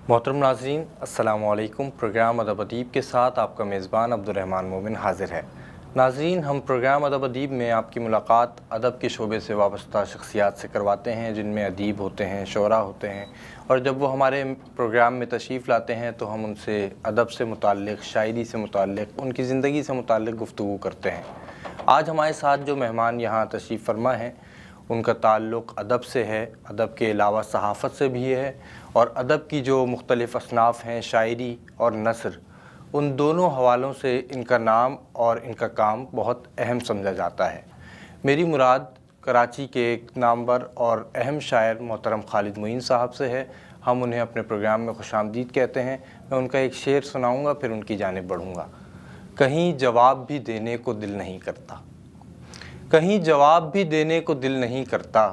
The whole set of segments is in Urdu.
محترم ناظرین، السلام علیکم۔ پروگرام ادب ادیب کے ساتھ آپ کا میزبان عبدالرحمن مومن حاضر ہے۔ ناظرین، ہم پروگرام ادب ادیب میں آپ کی ملاقات ادب کے شعبے سے وابستہ شخصیات سے کرواتے ہیں، جن میں ادیب ہوتے ہیں، شعراء ہوتے ہیں، اور جب وہ ہمارے پروگرام میں تشریف لاتے ہیں تو ہم ان سے ادب سے متعلق، شاعری سے متعلق، ان کی زندگی سے متعلق گفتگو کرتے ہیں۔ آج ہمارے ساتھ جو مہمان یہاں تشریف فرما ہیں، ان کا تعلق ادب سے ہے، ادب کے علاوہ صحافت سے بھی ہے، اور ادب کی جو مختلف اصناف ہیں، شاعری اور نثر، ان دونوں حوالوں سے ان کا نام اور ان کا کام بہت اہم سمجھا جاتا ہے۔ میری مراد کراچی کے ایک نامور اور اہم شاعر محترم خالد معین صاحب سے ہے۔ ہم انہیں اپنے پروگرام میں خوش آمدید کہتے ہیں۔ میں ان کا ایک شعر سناؤں گا، پھر ان کی جانب بڑھوں گا۔ کہیں جواب بھی دینے کو دل نہیں کرتا، کہیں جواب بھی دینے کو دل نہیں کرتا،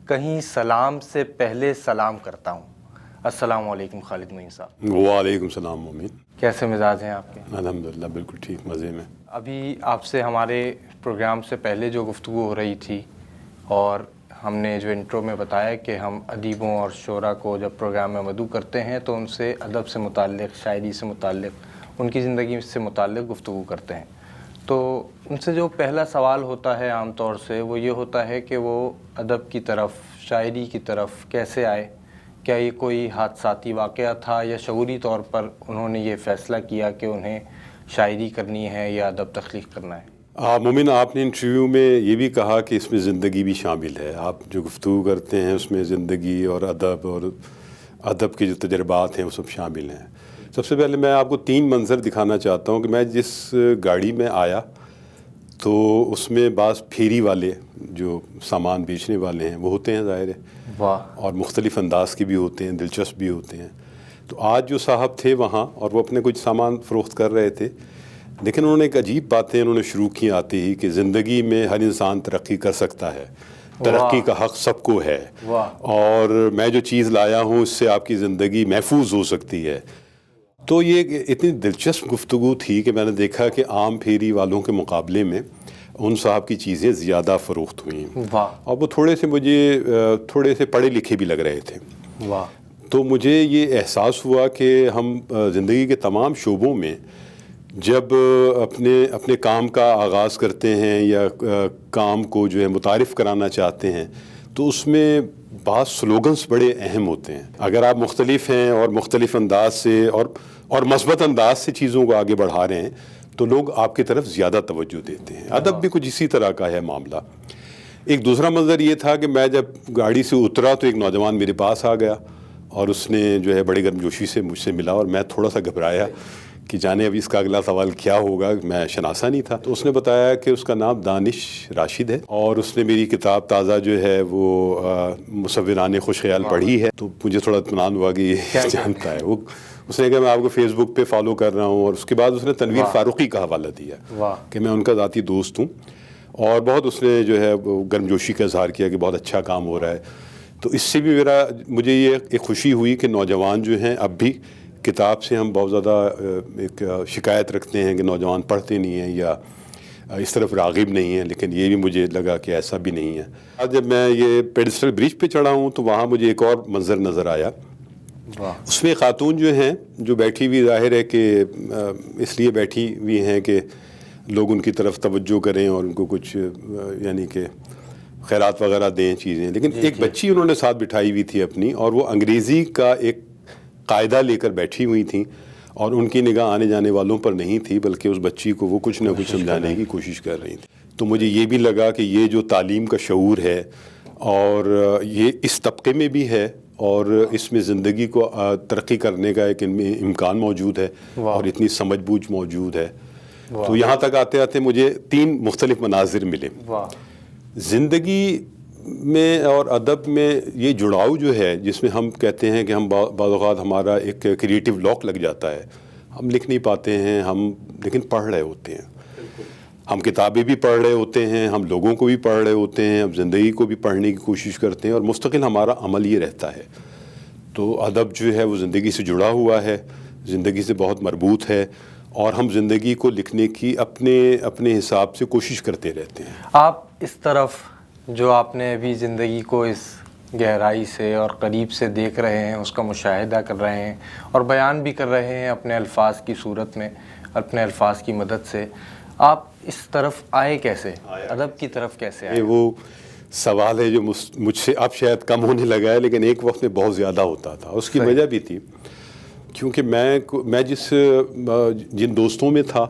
کہیں سلام سے پہلے سلام کرتا ہوں۔ السلام علیکم خالد معین صاحب۔ وعلیکم السلام مومن۔ کیسے مزاج ہیں آپ کے؟ الحمدللہ بالکل ٹھیک، مزے میں۔ ابھی آپ سے ہمارے پروگرام سے پہلے جو گفتگو ہو رہی تھی، اور ہم نے جو انٹرو میں بتایا کہ ہم ادیبوں اور شعراء کو جب پروگرام میں مدعو کرتے ہیں تو ان سے ادب سے متعلق، شاعری سے متعلق، ان کی زندگی سے متعلق گفتگو کرتے ہیں، تو ان سے جو پہلا سوال ہوتا ہے عام طور سے وہ یہ ہوتا ہے کہ وہ ادب کی طرف، شاعری کی طرف کیسے آئے؟ کیا یہ کوئی حادثاتی واقعہ تھا یا شعوری طور پر انہوں نے یہ فیصلہ کیا کہ انہیں شاعری کرنی ہے یا ادب تخلیق کرنا ہے؟ مومن، آپ نے انٹرویو میں یہ بھی کہا کہ اس میں زندگی بھی شامل ہے۔ آپ جو گفتگو کرتے ہیں اس میں زندگی اور ادب کے جو تجربات ہیں وہ سب شامل ہیں۔ سب سے پہلے میں آپ کو 3 منظر دکھانا چاہتا ہوں کہ میں جس گاڑی میں آیا تو اس میں بعض پھیری والے جو سامان بیچنے والے ہیں وہ ہوتے ہیں، ظاہر ہے، واہ، اور مختلف انداز کے بھی ہوتے ہیں، دلچسپ بھی ہوتے ہیں۔ تو آج جو صاحب تھے وہاں اور وہ اپنے کچھ سامان فروخت کر رہے تھے، لیکن انہوں نے ایک عجیب باتیں انہوں نے شروع کی آتے ہی کہ زندگی میں ہر انسان ترقی کر سکتا ہے، ترقی کا حق سب کو ہے، اور میں جو چیز لایا ہوں اس سے آپ کی زندگی محفوظ ہو سکتی ہے۔ تو یہ اتنی دلچسپ گفتگو تھی کہ میں نے دیکھا کہ عام پھیری والوں کے مقابلے میں ان صاحب کی چیزیں زیادہ فروخت ہوئیں، اور وہ تھوڑے سے پڑھے لکھے بھی لگ رہے تھے۔ تو مجھے یہ احساس ہوا کہ ہم زندگی کے تمام شعبوں میں جب اپنے کام کا آغاز کرتے ہیں یا کام کو جو ہے متعارف کرانا چاہتے ہیں تو اس میں بعض سلوگنز بڑے اہم ہوتے ہیں۔ اگر آپ مختلف ہیں اور مختلف انداز سے اور مثبت انداز سے چیزوں کو آگے بڑھا رہے ہیں تو لوگ آپ کی طرف زیادہ توجہ دیتے ہیں۔ ادب بھی کچھ اسی طرح کا ہے معاملہ۔ ایک دوسرا منظر یہ تھا کہ میں جب گاڑی سے اترا تو ایک نوجوان میرے پاس آ گیا اور اس نے جو ہے بڑی گرمجوشی سے مجھ سے ملا، اور میں تھوڑا سا گھبرایا کہ جانے ابھی اس کا اگلا سوال کیا ہوگا، میں شناسا نہیں تھا۔ تو اس نے بتایا کہ اس کا نام دانش راشد ہے اور اس نے میری کتاب تازہ جو ہے وہ مصوران خوش خیال پڑھی ہے۔ تو مجھے تھوڑا اطمینان ہوا کہ یہ جانتا ہے۔ اس نے کہا میں آپ کو فیس بک پہ فالو کر رہا ہوں، اور اس کے بعد اس نے تنویر فاروقی کا حوالہ دیا کہ میں ان کا ذاتی دوست ہوں، اور بہت اس نے جو ہے وہ گرمجوشی کا اظہار کیا کہ بہت اچھا کام ہو رہا ہے۔ تو اس سے بھی مجھے یہ ایک خوشی ہوئی کہ نوجوان جو ہیں، اب بھی کتاب سے ہم بہت زیادہ ایک شکایت رکھتے ہیں کہ نوجوان پڑھتے نہیں ہیں یا اس طرف راغب نہیں ہیں، لیکن یہ بھی مجھے لگا کہ ایسا بھی نہیں ہے۔ آج جب میں یہ پیڈسٹل برج پہ چڑھا ہوں تو وہاں مجھے ایک اور منظر نظر آیا۔ اس میں خاتون جو ہیں جو بیٹھی ہوئی، ظاہر ہے کہ اس لیے بیٹھی ہوئی ہیں کہ لوگ ان کی طرف توجہ کریں اور ان کو کچھ یعنی کہ خیرات وغیرہ دیں چیزیں، لیکن ایک بچی انہوں نے ساتھ بٹھائی ہوئی تھی اپنی، اور وہ انگریزی کا ایک قاعدہ لے کر بیٹھی ہوئی تھیں، اور ان کی نگاہ آنے جانے والوں پر نہیں تھی بلکہ اس بچی کو وہ کچھ نہ کچھ سمجھانے کی کوشش کر رہی تھی۔ تو مجھے یہ بھی لگا کہ یہ جو تعلیم کا شعور ہے اور یہ اس طبقے میں بھی ہے، اور اس میں زندگی کو ترقی کرنے کا ایک امکان موجود ہے اور اتنی سمجھ بوجھ موجود ہے۔ تو یہاں تک آتے آتے مجھے 3 مختلف مناظر ملے۔ زندگی میں اور ادب میں یہ جڑاؤ جو ہے، جس میں ہم کہتے ہیں کہ ہم بعض اوقات ہمارا ایک کریٹیو لاک لگ جاتا ہے، ہم لکھ نہیں پاتے ہیں، ہم لیکن پڑھ رہے ہوتے ہیں، ہم کتابیں بھی پڑھ رہے ہوتے ہیں، ہم لوگوں کو بھی پڑھ رہے ہوتے ہیں، ہم زندگی کو بھی پڑھنے کی کوشش کرتے ہیں، اور مستقل ہمارا عمل یہ رہتا ہے۔ تو ادب جو ہے وہ زندگی سے جڑا ہوا ہے، زندگی سے بہت مربوط ہے، اور ہم زندگی کو لکھنے کی اپنے حساب سے کوشش کرتے رہتے ہیں۔ آپ اس طرف جو آپ نے ابھی زندگی کو اس گہرائی سے اور قریب سے دیکھ رہے ہیں، اس کا مشاہدہ کر رہے ہیں اور بیان بھی کر رہے ہیں اپنے الفاظ کی صورت میں، اپنے الفاظ کی مدد سے. آپ اس طرف آئے کیسے؟ ادب کی طرف کیسے آئے؟ وہ سوال ہے جو مجھ سے اب شاید کم ہونے لگا ہے، لیکن ایک وقت میں بہت زیادہ ہوتا تھا. اس کی وجہ بھی تھی کیونکہ میں جن دوستوں میں تھا،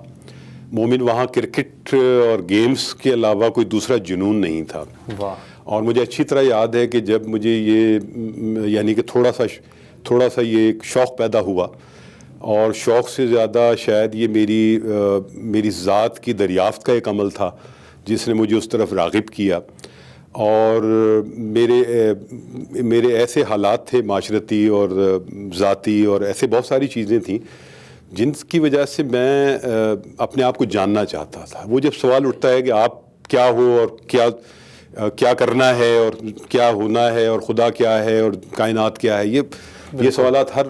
مومن وہاں کرکٹ اور گیمز کے علاوہ کوئی دوسرا جنون نہیں تھا. اور مجھے اچھی طرح یاد ہے کہ جب مجھے یہ یعنی کہ تھوڑا سا یہ ایک شوق پیدا ہوا، اور شوق سے زیادہ شاید یہ میری ذات کی دریافت کا ایک عمل تھا جس نے مجھے اس طرف راغب کیا. اور میرے ایسے حالات تھے معاشرتی اور ذاتی، اور ایسے بہت ساری چیزیں تھیں جن کی وجہ سے میں اپنے آپ کو جاننا چاہتا تھا. وہ جب سوال اٹھتا ہے کہ آپ کیا ہو اور کیا کرنا ہے اور کیا ہونا ہے اور خدا کیا ہے اور کائنات کیا ہے، یہ سوالات ہر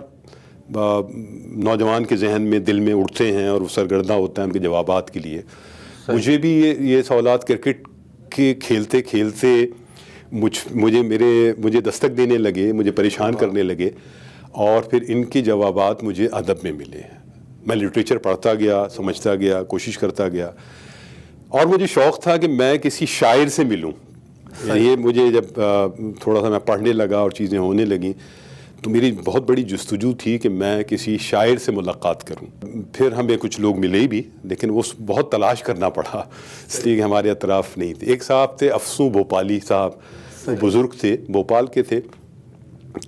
نوجوان کے ذہن میں، دل میں اٹھتے ہیں اور وہ سرگرداں ہوتا ہے ان کے جوابات کے لیے. مجھے بھی یہ سوالات کرکٹ کے کھیلتے کھیلتے مجھے دستک دینے لگے، مجھے پریشان کرنے لگے، اور پھر ان کے جوابات مجھے ادب میں ملے. میں لٹریچر پڑھتا گیا، سمجھتا گیا، کوشش کرتا گیا، اور مجھے شوق تھا کہ میں کسی شاعر سے ملوں. یہ مجھے جب تھوڑا سا میں پڑھنے لگا اور چیزیں ہونے لگیں تو میری بہت بڑی جستجو تھی کہ میں کسی شاعر سے ملاقات کروں. پھر ہمیں کچھ لوگ ملے بھی، لیکن وہ بہت تلاش کرنا پڑا، اس لیے کہ ہمارے اطراف نہیں تھے. ایک صاحب تھے افسوں بھوپالی صاحب، وہ بزرگ تھے، بھوپال کے تھے،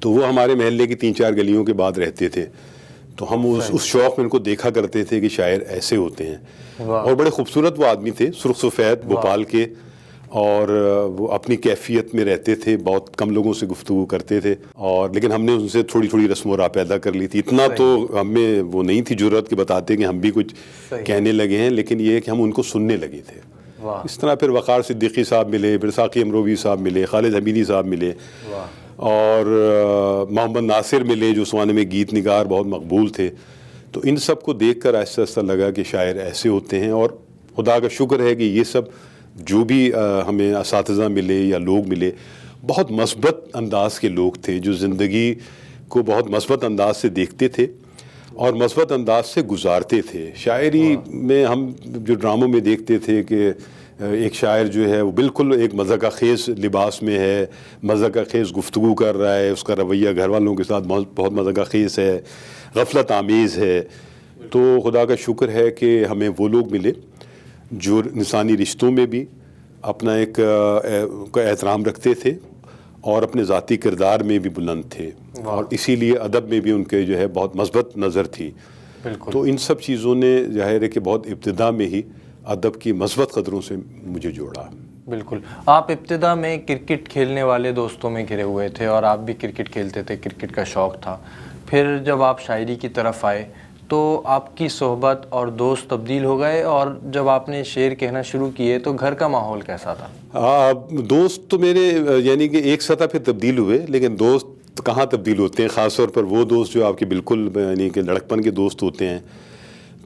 تو وہ ہمارے محلے کی 3-4 گلیوں کے بعد رہتے تھے. تو ہم اس شوق میں ان کو دیکھا کرتے تھے کہ شاعر ایسے ہوتے ہیں. اور بڑے خوبصورت وہ آدمی تھے، سرخ سفید، بھوپال کے، اور وہ اپنی کیفیت میں رہتے تھے، بہت کم لوگوں سے گفتگو کرتے تھے. اور لیکن ہم نے ان سے تھوڑی تھوڑی رسم و راہ پیدا کر لی تھی. اتنا تو ہمیں وہ نہیں تھی جرأت کہ بتاتے کہ ہم بھی کچھ کہنے لگے ہیں، لیکن یہ کہ ہم ان کو سننے لگے تھے. اس طرح پھر وقار صدیقی صاحب ملے، پھر ساقی امروی صاحب ملے، خالد حمیدی صاحب ملے، اور محمد ناصر ملے جو اس زمانے میں گیت نگار بہت مقبول تھے. تو ان سب کو دیکھ کر آہستہ آہستہ لگا کہ شاعر ایسے ہوتے ہیں. اور خدا کا شکر ہے کہ یہ سب جو بھی ہمیں اساتذہ ملے یا لوگ ملے، بہت مثبت انداز کے لوگ تھے جو زندگی کو بہت مثبت انداز سے دیکھتے تھے اور مثبت انداز سے گزارتے تھے. شاعری میں ہم جو ڈراموں میں دیکھتے تھے کہ ایک شاعر جو ہے وہ بالکل ایک مذاق خیز لباس میں ہے، مذاق خیز گفتگو کر رہا ہے، اس کا رویہ گھر والوں کے ساتھ بہت مذاق خیز ہے، غفلت آمیز ہے. تو خدا کا شکر ہے کہ ہمیں وہ لوگ ملے جو انسانی رشتوں میں بھی اپنا ایک احترام رکھتے تھے اور اپنے ذاتی کردار میں بھی بلند تھے، اور اسی لیے ادب میں بھی ان کے جو ہے بہت مثبت نظر تھی. تو ان سب چیزوں نے ظاہر ہے کہ بہت ابتدا میں ہی ادب کی مثبت قدروں سے مجھے جوڑا. بالکل. آپ ابتدا میں کرکٹ کھیلنے والے دوستوں میں گھرے ہوئے تھے اور آپ بھی کرکٹ کھیلتے تھے، کرکٹ کا شوق تھا. پھر جب آپ شاعری کی طرف آئے تو آپ کی صحبت اور دوست تبدیل ہو گئے، اور جب آپ نے شعر کہنا شروع کیے تو گھر کا ماحول کیسا تھا؟ دوست تو میرے یعنی کہ ایک سطح پہ تبدیل ہوئے، لیکن دوست کہاں تبدیل ہوتے ہیں، خاص طور پر وہ دوست جو آپ کے بالکل یعنی کہ لڑکپن کے دوست ہوتے ہیں.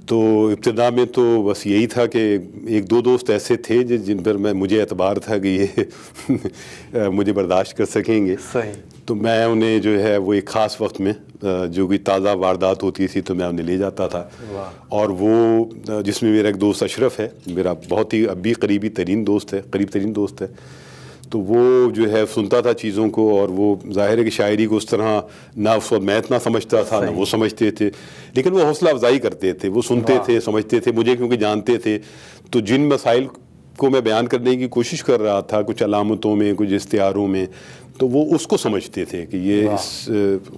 تو ابتدا میں تو بس یہی تھا کہ 1-2 دوست ایسے تھے جن پر مجھے اعتبار تھا کہ یہ مجھے برداشت کر سکیں گے. صحیح. تو میں انہیں جو ہے وہ ایک خاص وقت میں جو کوئی تازہ واردات ہوتی تھی تو میں انہیں لے جاتا تھا. اور وہ جس میں میرا ایک دوست اشرف ہے، میرا بہت ہی ابھی قریب ترین دوست ہے. تو وہ جو ہے سنتا تھا چیزوں کو، اور وہ ظاہر ہے کہ شاعری کو اس طرح نہ اس وقت میں اتنا سمجھتا تھا، نہ وہ سمجھتے تھے، لیکن وہ حوصلہ افزائی کرتے تھے، وہ سنتے تھے، سمجھتے تھے مجھے کیونکہ جانتے تھے. تو جن مسائل کو میں بیان کرنے کی کوشش کر رہا تھا، کچھ علامتوں میں، کچھ اشتہاروں میں، تو وہ اس کو سمجھتے تھے کہ یہ اس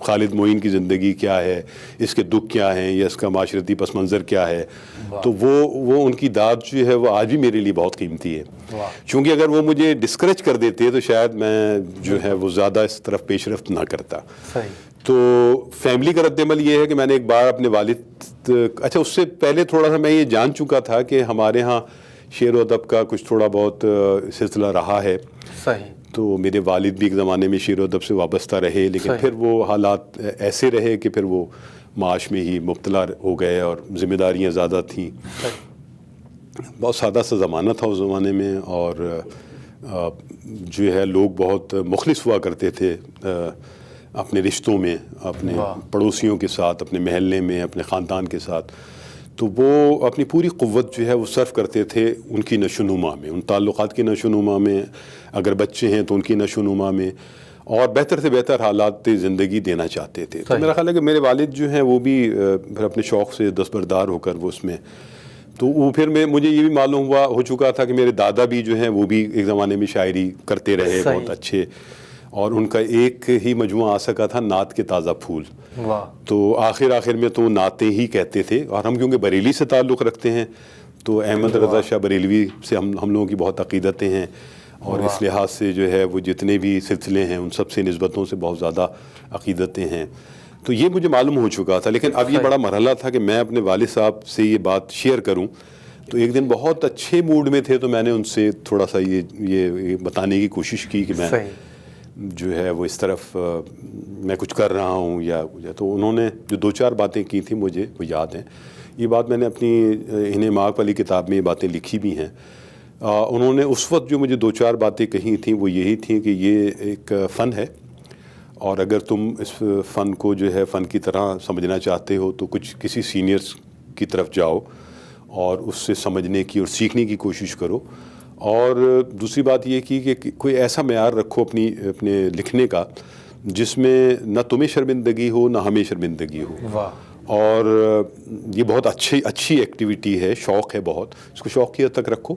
خالد معین کی زندگی کیا ہے، اس کے دکھ کیا ہیں، یا اس کا معاشرتی پس منظر کیا ہے. تو وہ ان کی داد جو ہے وہ آج بھی میرے لیے بہت قیمتی ہے، چونکہ اگر وہ مجھے ڈسکریج کر دیتے تو شاید میں جو ہے وہ زیادہ اس طرف پیش رفت نہ کرتا. تو فیملی کا رد عمل یہ ہے کہ میں نے ایک بار اپنے والد، اچھا اس سے پہلے تھوڑا سا میں یہ جان چکا تھا کہ ہمارے ہاں شعر و ادب کا کچھ تھوڑا بہت سلسلہ رہا ہے. صحیح. تو میرے والد بھی ایک زمانے میں شعر و ادب سے وابستہ رہے، لیکن پھر وہ حالات ایسے رہے کہ پھر وہ معاش میں ہی مبتلا ہو گئے اور ذمہ داریاں زیادہ تھیں. بہت سادہ سا زمانہ تھا اس زمانے میں، اور جو ہے لوگ بہت مخلص ہوا کرتے تھے اپنے رشتوں میں، اپنے پڑوسیوں کے ساتھ، اپنے محلے میں، اپنے خاندان کے ساتھ، تو وہ اپنی پوری قوت جو ہے وہ صرف کرتے تھے ان کی نشو و نما میں، ان تعلقات کی نشو و نما میں، اگر بچے ہیں تو ان کی نشو و نما میں، اور بہتر سے بہتر حالات زندگی دینا چاہتے تھے۔ تو میرا خیال ہے کہ میرے والد جو ہیں وہ بھی پھر اپنے شوق سے دستبردار ہو کر وہ اس میں، تو وہ پھر مجھے یہ بھی معلوم ہو چکا تھا کہ میرے دادا بھی جو ہیں وہ بھی ایک زمانے میں شاعری کرتے رہے، بہت اچھے، اور ان کا ایک ہی مجموعہ آ سکا تھا نعت کے تازہ پھول، تو آخر میں تو نعتیں ہی کہتے تھے، اور ہم کیونکہ بریلی سے تعلق رکھتے ہیں تو احمد رضا شاہ بریلوی سے ہم لوگوں کی بہت عقیدتیں ہیں، اور اس لحاظ سے جو ہے وہ جتنے بھی سلسلے ہیں ان سب سے نسبتوں سے بہت زیادہ عقیدتیں ہیں، تو یہ مجھے معلوم ہو چکا تھا۔ لیکن اب یہ بڑا مرحلہ تھا کہ میں اپنے والد صاحب سے یہ بات شیئر کروں، تو ایک دن بہت اچھے موڈ میں تھے تو میں نے ان سے تھوڑا سا یہ بتانے کی کوشش کی کہ میں جو ہے وہ اس طرف میں کچھ کر رہا ہوں یا تو انہوں نے جو 2-4 باتیں کی تھیں مجھے وہ یاد ہیں، یہ بات میں نے اپنی انہیں ماغ والی کتاب میں یہ باتیں لکھی بھی ہیں۔ انہوں نے اس وقت جو مجھے 2-4 باتیں کہی تھیں وہ یہی تھیں کہ یہ ایک فن ہے، اور اگر تم اس فن کو جو ہے فن کی طرح سمجھنا چاہتے ہو تو کسی سینئرز کی طرف جاؤ اور اس سے سمجھنے کی اور سیکھنے کی کوشش کرو، اور دوسری بات یہ کی کہ کوئی ایسا معیار رکھو اپنے لکھنے کا جس میں نہ تمہیں شرمندگی ہو نہ ہمیں شرمندگی ہو، اور یہ بہت اچھی ایکٹیویٹی ہے، شوق ہے بہت، اس کو شوق کی حد تک رکھو،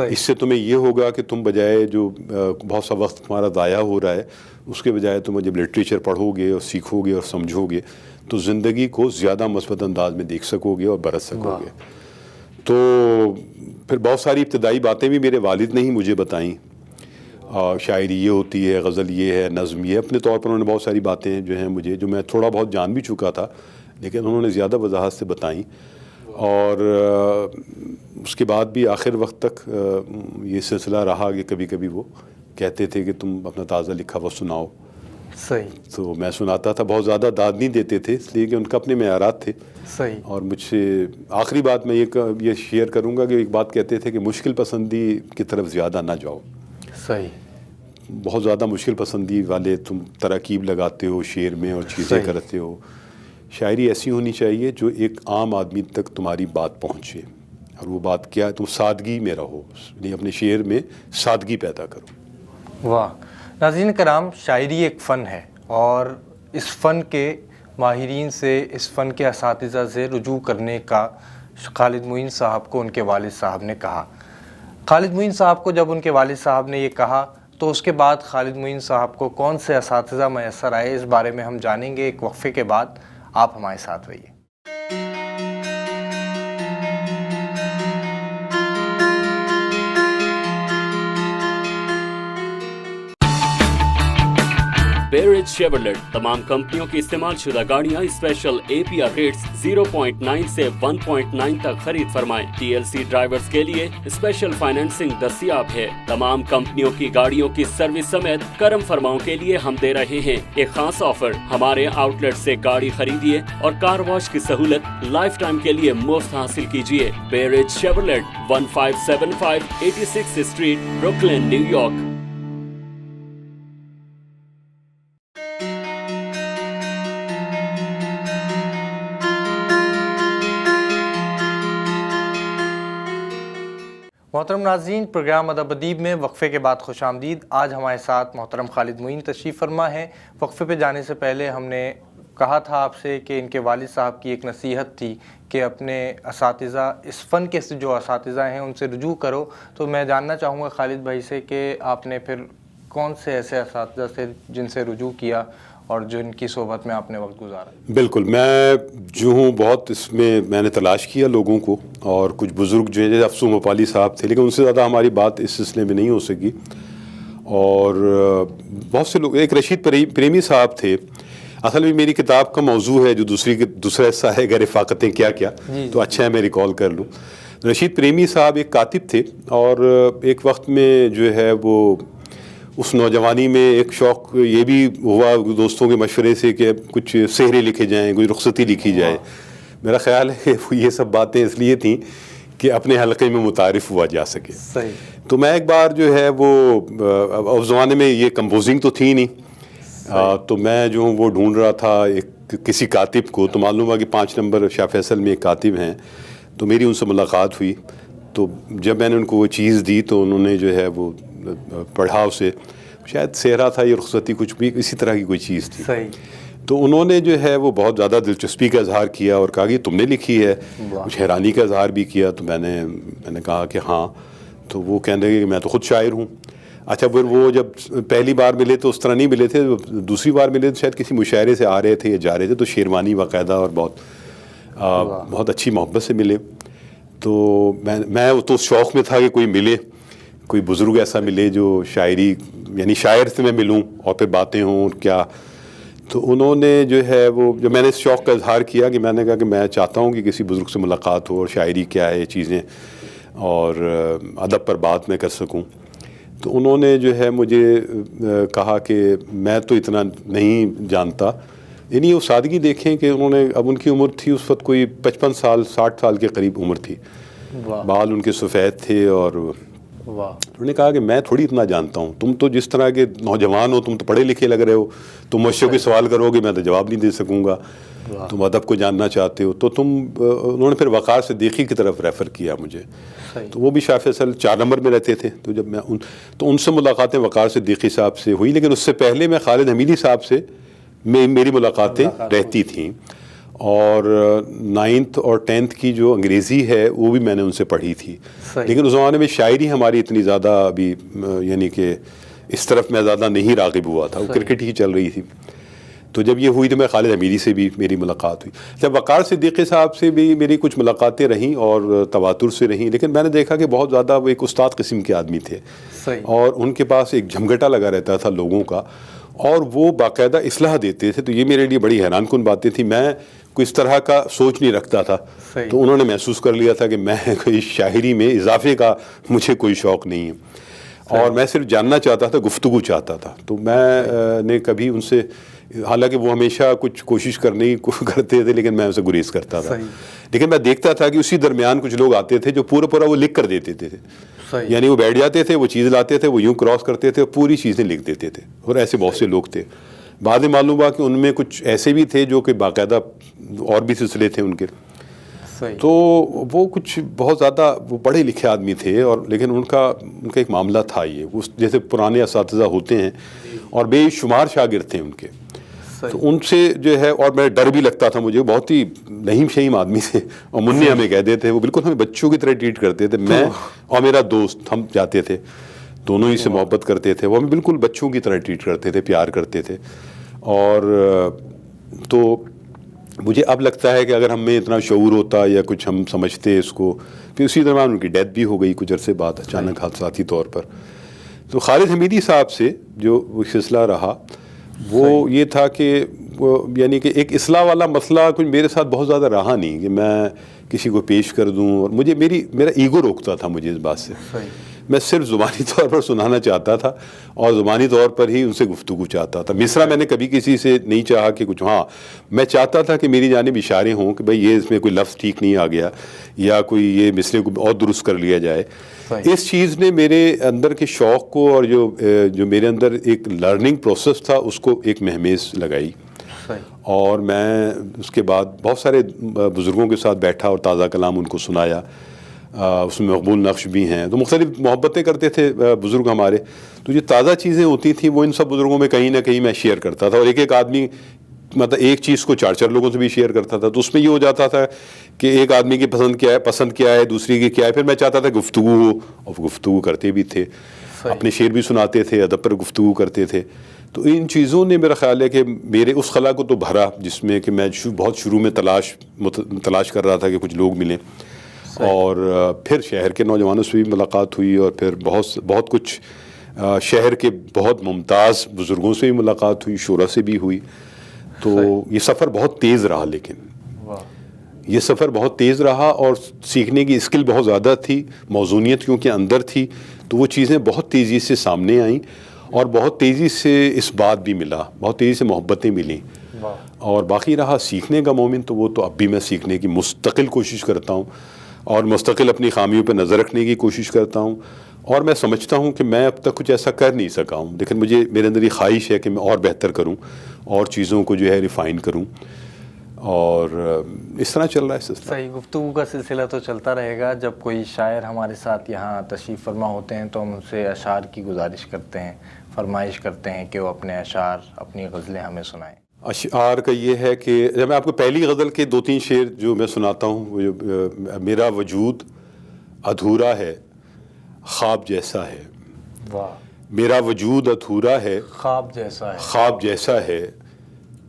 اس سے تمہیں یہ ہوگا کہ تم بجائے جو بہت سا وقت تمہارا ضائع ہو رہا ہے اس کے بجائے تم جب لٹریچر پڑھو گے اور سیکھو گے اور سمجھو گے تو زندگی کو زیادہ مثبت انداز میں دیکھ سکو گے اور برت سکو گے۔ تو پھر بہت ساری ابتدائی باتیں بھی میرے والد نے ہی مجھے بتائیں، شاعری یہ ہوتی ہے، غزل یہ ہے، نظم یہ، اپنے طور پر انہوں نے بہت ساری باتیں جو ہیں مجھے، جو میں تھوڑا بہت جان بھی چکا تھا لیکن انہوں نے زیادہ وضاحت سے بتائیں، اور اس کے بعد بھی آخر وقت تک یہ سلسلہ رہا کہ کبھی کبھی وہ کہتے تھے کہ تم اپنا تازہ لکھا وہ سناؤ، تو میں سناتا تھا، بہت زیادہ داد نہیں دیتے تھے اس لیے کہ ان کا اپنے معیارات تھے، اور مجھ سے آخری بات میں یہ شیئر کروں گا کہ ایک بات کہتے تھے کہ مشکل پسندی کی طرف زیادہ نہ جاؤ، بہت زیادہ مشکل پسندی والے تم تراکیب لگاتے ہو شعر میں اور چیزیں کرتے ہو، شاعری ایسی ہونی چاہیے جو ایک عام آدمی تک تمہاری بات پہنچے، اور وہ بات کیا ہے، تم سادگی میں رہو، یعنی اپنے شعر میں سادگی پیدا کرو۔ واہ! ناظرین کرام، شاعری ایک فن ہے، اور اس فن کے ماہرین سے، اس فن کے اساتذہ سے رجوع کرنے کا خالد معین صاحب کو ان کے والد صاحب نے کہا۔ خالد معین صاحب کو جب ان کے والد صاحب نے یہ کہا تو اس کے بعد خالد معین صاحب کو کون سے اساتذہ میسر آئے، اس بارے میں ہم جانیں گے ایک وقفے کے بعد، آپ ہمارے ساتھ رہیے۔ بیرج شیورلیٹ تمام کمپنیوں کی استعمال شدہ گاڑیاں اسپیشل APR ریٹس 0.9 سے 1.9 تک خرید فرمائیں۔ TLC ڈرائیورز کے لیے اسپیشل فائنینسنگ دستیاب ہے۔ تمام کمپنیوں کی گاڑیوں کی سروس سمیت کرم فرماؤں کے لیے ہم دے رہے ہیں ایک خاص آفر، ہمارے آؤٹ لیٹ سے گاڑی خریدیے اور کار واش کی سہولت لائف ٹائم کے لیے مفت حاصل کیجیے۔ Bay Ridge Chevrolet 1575 86 street, Brooklyn, New York. محترم ناظرین، پروگرام ادب ادیب میں وقفے کے بعد خوش آمدید۔ آج ہمارے ساتھ محترم خالد معین تشریف فرما ہیں۔ وقفے پہ جانے سے پہلے ہم نے کہا تھا آپ سے کہ ان کے والد صاحب کی ایک نصیحت تھی کہ اپنے اساتذہ، اس فن کے جو اساتذہ ہیں ان سے رجوع کرو، تو میں جاننا چاہوں گا خالد بھائی سے کہ آپ نے پھر کون سے ایسے اساتذہ سے جن سے رجوع کیا اور جن کی صحبت میں آپ نے وقت گزارا؟ بالکل، میں جو ہوں بہت اس میں نے تلاش کیا لوگوں کو، اور کچھ بزرگ جو ہیں جیسے افسو مپالی صاحب تھے، لیکن ان سے زیادہ ہماری بات اس سلسلے میں نہیں ہو سکی، اور بہت سے لوگ، ایک رشید پریمی صاحب تھے۔ اصل میں میری کتاب کا موضوع ہے جو دوسرا حصہ ہے کہ رفاقتیں کیا کیا، تو اچھا ہے میں ریکال کر لوں۔ رشید پریمی صاحب ایک کاتب تھے، اور ایک وقت میں جو ہے وہ اس نوجوانی میں ایک شوق یہ بھی ہوا دوستوں کے مشورے سے کہ کچھ سحریں لکھے جائیں، کوئی رخصتی لکھی جائے۔ میرا خیال ہے کہ یہ سب باتیں اس لیے تھیں کہ اپنے حلقے میں متعارف ہوا جا سکے. صحیح. تو میں ایک بار جو ہے وہ اس زمانے میں یہ کمپوزنگ تو تھی نہیں, تو میں جو ہوں وہ ڈھونڈ رہا تھا ایک کسی کاتب کو. تو معلوم ہوا کہ 5 نمبر شاہ فیصل میں ایک کاتب ہیں, تو میری ان سے ملاقات ہوئی. تو جب میں نے ان کو وہ چیز دی تو انہوں نے جو ہے وہ پڑھا اسے, شاید صحرا تھا یا رخصتی, کچھ بھی اسی طرح کی کوئی چیز تھی. صحیح. تو انہوں نے جو ہے وہ بہت زیادہ دلچسپی کا اظہار کیا اور کہا کہ تم نے لکھی ہے. کچھ حیرانی کا اظہار بھی کیا. تو میں نے کہا کہ ہاں. تو وہ کہنے لگے کہ میں تو خود شاعر ہوں. اچھا, پھر وہ جب پہلی بار ملے تو اس طرح نہیں ملے تھے, دوسری بار ملے تو شاید کسی مشاعرے سے آ رہے تھے یا جا رہے تھے, تو شیروانی باقاعدہ اور بہت اچھی محبت سے ملے. تو میں تو اس شوق میں تھا کہ کوئی ملے, کوئی بزرگ ایسا ملے جو شاعری یعنی شاعر سے میں ملوں اور پھر باتیں ہوں کیا. تو انہوں نے جو ہے وہ جب میں نے اس شوق کا اظہار کیا کہ میں نے کہا کہ میں چاہتا ہوں کہ کسی بزرگ سے ملاقات ہو اور شاعری کیا ہے یہ چیزیں اور ادب پر بات میں کر سکوں. تو انہوں نے جو ہے مجھے کہا کہ میں تو اتنا نہیں جانتا. یعنی وہ سادگی دیکھیں کہ انہوں نے, اب ان کی عمر تھی اس وقت کوئی 55 سال 60 سال کے قریب عمر تھی, بال ان کے سفید تھے, اور انہوں نے کہا کہ میں تھوڑی اتنا جانتا ہوں, تم تو جس طرح کے نوجوان ہو, تم تو پڑھے لکھے لگ رہے ہو, تم مجھ سے کوئی سوال کرو گے میں تو جواب نہیں دے سکوں گا, تم ادب کو جاننا چاہتے ہو. تو انہوں نے پھر وقار صدیقی کی طرف ریفر کیا مجھے. تو وہ بھی شاہ فیصل 4 نمبر میں رہتے تھے. تو جب میں ان سے ملاقاتیں وقار صدیقی صاحب سے ہوئی, لیکن اس سے پہلے میں خالد حمیدی صاحب سے میری ملاقاتیں رہتی تھیں. اور 9th اور 10th کی جو انگریزی ہے وہ بھی میں نے ان سے پڑھی تھی. لیکن اس زمانے میں شاعری ہماری اتنی زیادہ ابھی یعنی کہ اس طرف میں زیادہ نہیں راغب ہوا تھا, وہ کرکٹ ہی چل رہی تھی. تو جب یہ ہوئی تو میں خالد حمیدی سے بھی میری ملاقات ہوئی. جب وقار صدیقی صاحب سے بھی میری کچھ ملاقاتیں رہیں اور تواتر سے رہیں, لیکن میں نے دیکھا کہ بہت زیادہ وہ ایک استاد قسم کے آدمی تھے, اور ان کے پاس ایک جھمگٹا لگا رہتا تھا لوگوں کا, اور وہ باقاعدہ اصلاح دیتے تھے. تو یہ میرے لیے بڑی حیران کن باتیں تھیں. میں کوئی اس طرح کا سوچ نہیں رکھتا تھا. تو انہوں نے محسوس کر لیا تھا کہ میں کوئی شاعری میں اضافے کا مجھے کوئی شوق نہیں ہے, اور میں صرف جاننا چاہتا تھا, گفتگو چاہتا تھا. تو میں نے کبھی ان سے, حالانکہ وہ ہمیشہ کچھ کوشش کرنے کی کرتے تھے لیکن میں ان سے گریز کرتا تھا. لیکن میں دیکھتا تھا کہ اسی درمیان کچھ لوگ آتے تھے جو پورا وہ لکھ کر دیتے تھے. یعنی وہ بیٹھ جاتے تھے, وہ چیز لاتے تھے, وہ یوں کراس کرتے تھے, پوری چیزیں لکھ دیتے تھے. اور ایسے بہت سے لوگ تھے. بعد میں معلوم ہوا کہ ان میں کچھ ایسے بھی تھے جو کہ باقاعدہ اور بھی سلسلے تھے ان کے. تو وہ کچھ بہت زیادہ وہ پڑھے لکھے آدمی تھے, اور لیکن ان کا ایک معاملہ تھا یہ, وہ جیسے پرانے اساتذہ ہوتے ہیں اور بے شمار شاگرد تھے ان کے. تو ان سے جو ہے, اور میں ڈر بھی لگتا تھا مجھے, بہت ہی رحیم شہیم آدمی تھے, اور منی ہمیں کہتے تھے, وہ بالکل ہمیں بچوں کی طرح ٹریٹ کرتے تھے. میں اور میرا دوست ہم جاتے تھے, دونوں ہی سے محبت کرتے تھے, وہ ہمیں بالکل بچوں کی طرح ٹریٹ کرتے تھے, پیار کرتے تھے. اور تو مجھے اب لگتا ہے کہ اگر ہم میں اتنا شعور ہوتا یا کچھ ہم سمجھتے اس کو. پھر اسی دوران ان کی ڈیتھ بھی ہو گئی کچھ عرصے بعد اچانک حادثاتی طور پر. تو خالد حمیدی صاحب سے جو وہ سلسلہ رہا وہ یہ تھا کہ وہ یعنی کہ ایک اصلاح والا مسئلہ کچھ میرے ساتھ بہت زیادہ رہا نہیں کہ میں کسی کو پیش کر دوں, اور مجھے میرا ایگو روکتا تھا مجھے اس بات سے. میں صرف زبانی طور پر سنانا چاہتا تھا اور زبانی طور پر ہی ان سے گفتگو چاہتا تھا. مصرع میں نے کبھی کسی سے نہیں چاہا کہ کچھ, ہاں میں چاہتا تھا کہ میری جانب اشارے ہوں کہ بھئی یہ اس میں کوئی لفظ ٹھیک نہیں آ گیا, یا کوئی یہ مصرے کو اور درست کر لیا جائے. اس چیز نے میرے اندر کے شوق کو اور جو میرے اندر ایک لرننگ پروسیس تھا اس کو ایک مہمیز لگائی. اور میں اس کے بعد بہت سارے بزرگوں کے ساتھ بیٹھا اور تازہ کلام ان کو سنایا. اس میں مقبول نقش بھی ہیں, تو مختلف محبتیں کرتے تھے بزرگ ہمارے. تو جو تازہ چیزیں ہوتی تھیں وہ ان سب بزرگوں میں کہیں نہ کہیں میں شیئر کرتا تھا, اور ایک آدمی مطلب ایک چیز کو 4 لوگوں سے بھی شیئر کرتا تھا. تو اس میں یہ ہو جاتا تھا کہ ایک آدمی کی پسند کیا ہے, دوسری کی کیا ہے, پھر میں چاہتا تھا گفتگو ہو, اور گفتگو کرتے بھی تھے, اپنے شعر بھی سناتے تھے, ادب پر گفتگو کرتے تھے. تو ان چیزوں نے میرا خیال ہے کہ میرے اس خلا کو تو بھرا جس میں کہ میں بہت شروع میں تلاش کر رہا تھا کہ کچھ لوگ ملیں. اور پھر شہر کے نوجوانوں سے بھی ملاقات ہوئی, اور پھر بہت کچھ شہر کے بہت ممتاز بزرگوں سے بھی ملاقات ہوئی, شورا سے بھی ہوئی. تو یہ سفر بہت تیز رہا, لیکن یہ سفر بہت تیز رہا, اور سیکھنے کی اسکل بہت زیادہ تھی, موزونیت کیونکہ اندر تھی, تو وہ چیزیں بہت تیزی سے سامنے آئیں, اور بہت تیزی سے اس بات بھی ملا, بہت تیزی سے محبتیں ملیں. اور باقی رہا سیکھنے کا مومن, تو وہ تو اب بھی میں سیکھنے کی مستقل کوشش کرتا ہوں. اور مستقل اپنی خامیوں پہ نظر رکھنے کی کوشش کرتا ہوں، اور میں سمجھتا ہوں کہ میں اب تک کچھ ایسا کر نہیں سکا ہوں، لیکن میرے اندر یہ خواہش ہے کہ میں اور بہتر کروں اور چیزوں کو جو ہے ریفائن کروں، اور اس طرح چل رہا ہے سلسلہ۔ صحیح، گفتگو کا سلسلہ تو چلتا رہے گا۔ جب کوئی شاعر ہمارے ساتھ یہاں تشریف فرما ہوتے ہیں تو ہم ان سے اشعار کی گزارش کرتے ہیں، فرمائش کرتے ہیں کہ وہ اپنے اشعار، اپنی غزلیں ہمیں سنائیں۔ اشعار کا یہ ہے کہ جب میں آپ کو پہلی غزل کے 2-3 شعر جو میں سناتا ہوں، وہ جو میرا وجود ادھورا ہے خواب جیسا ہے، واہ، میرا وجود ادھورا ہے خواب جیسا ہے، خواب جیسا ہے،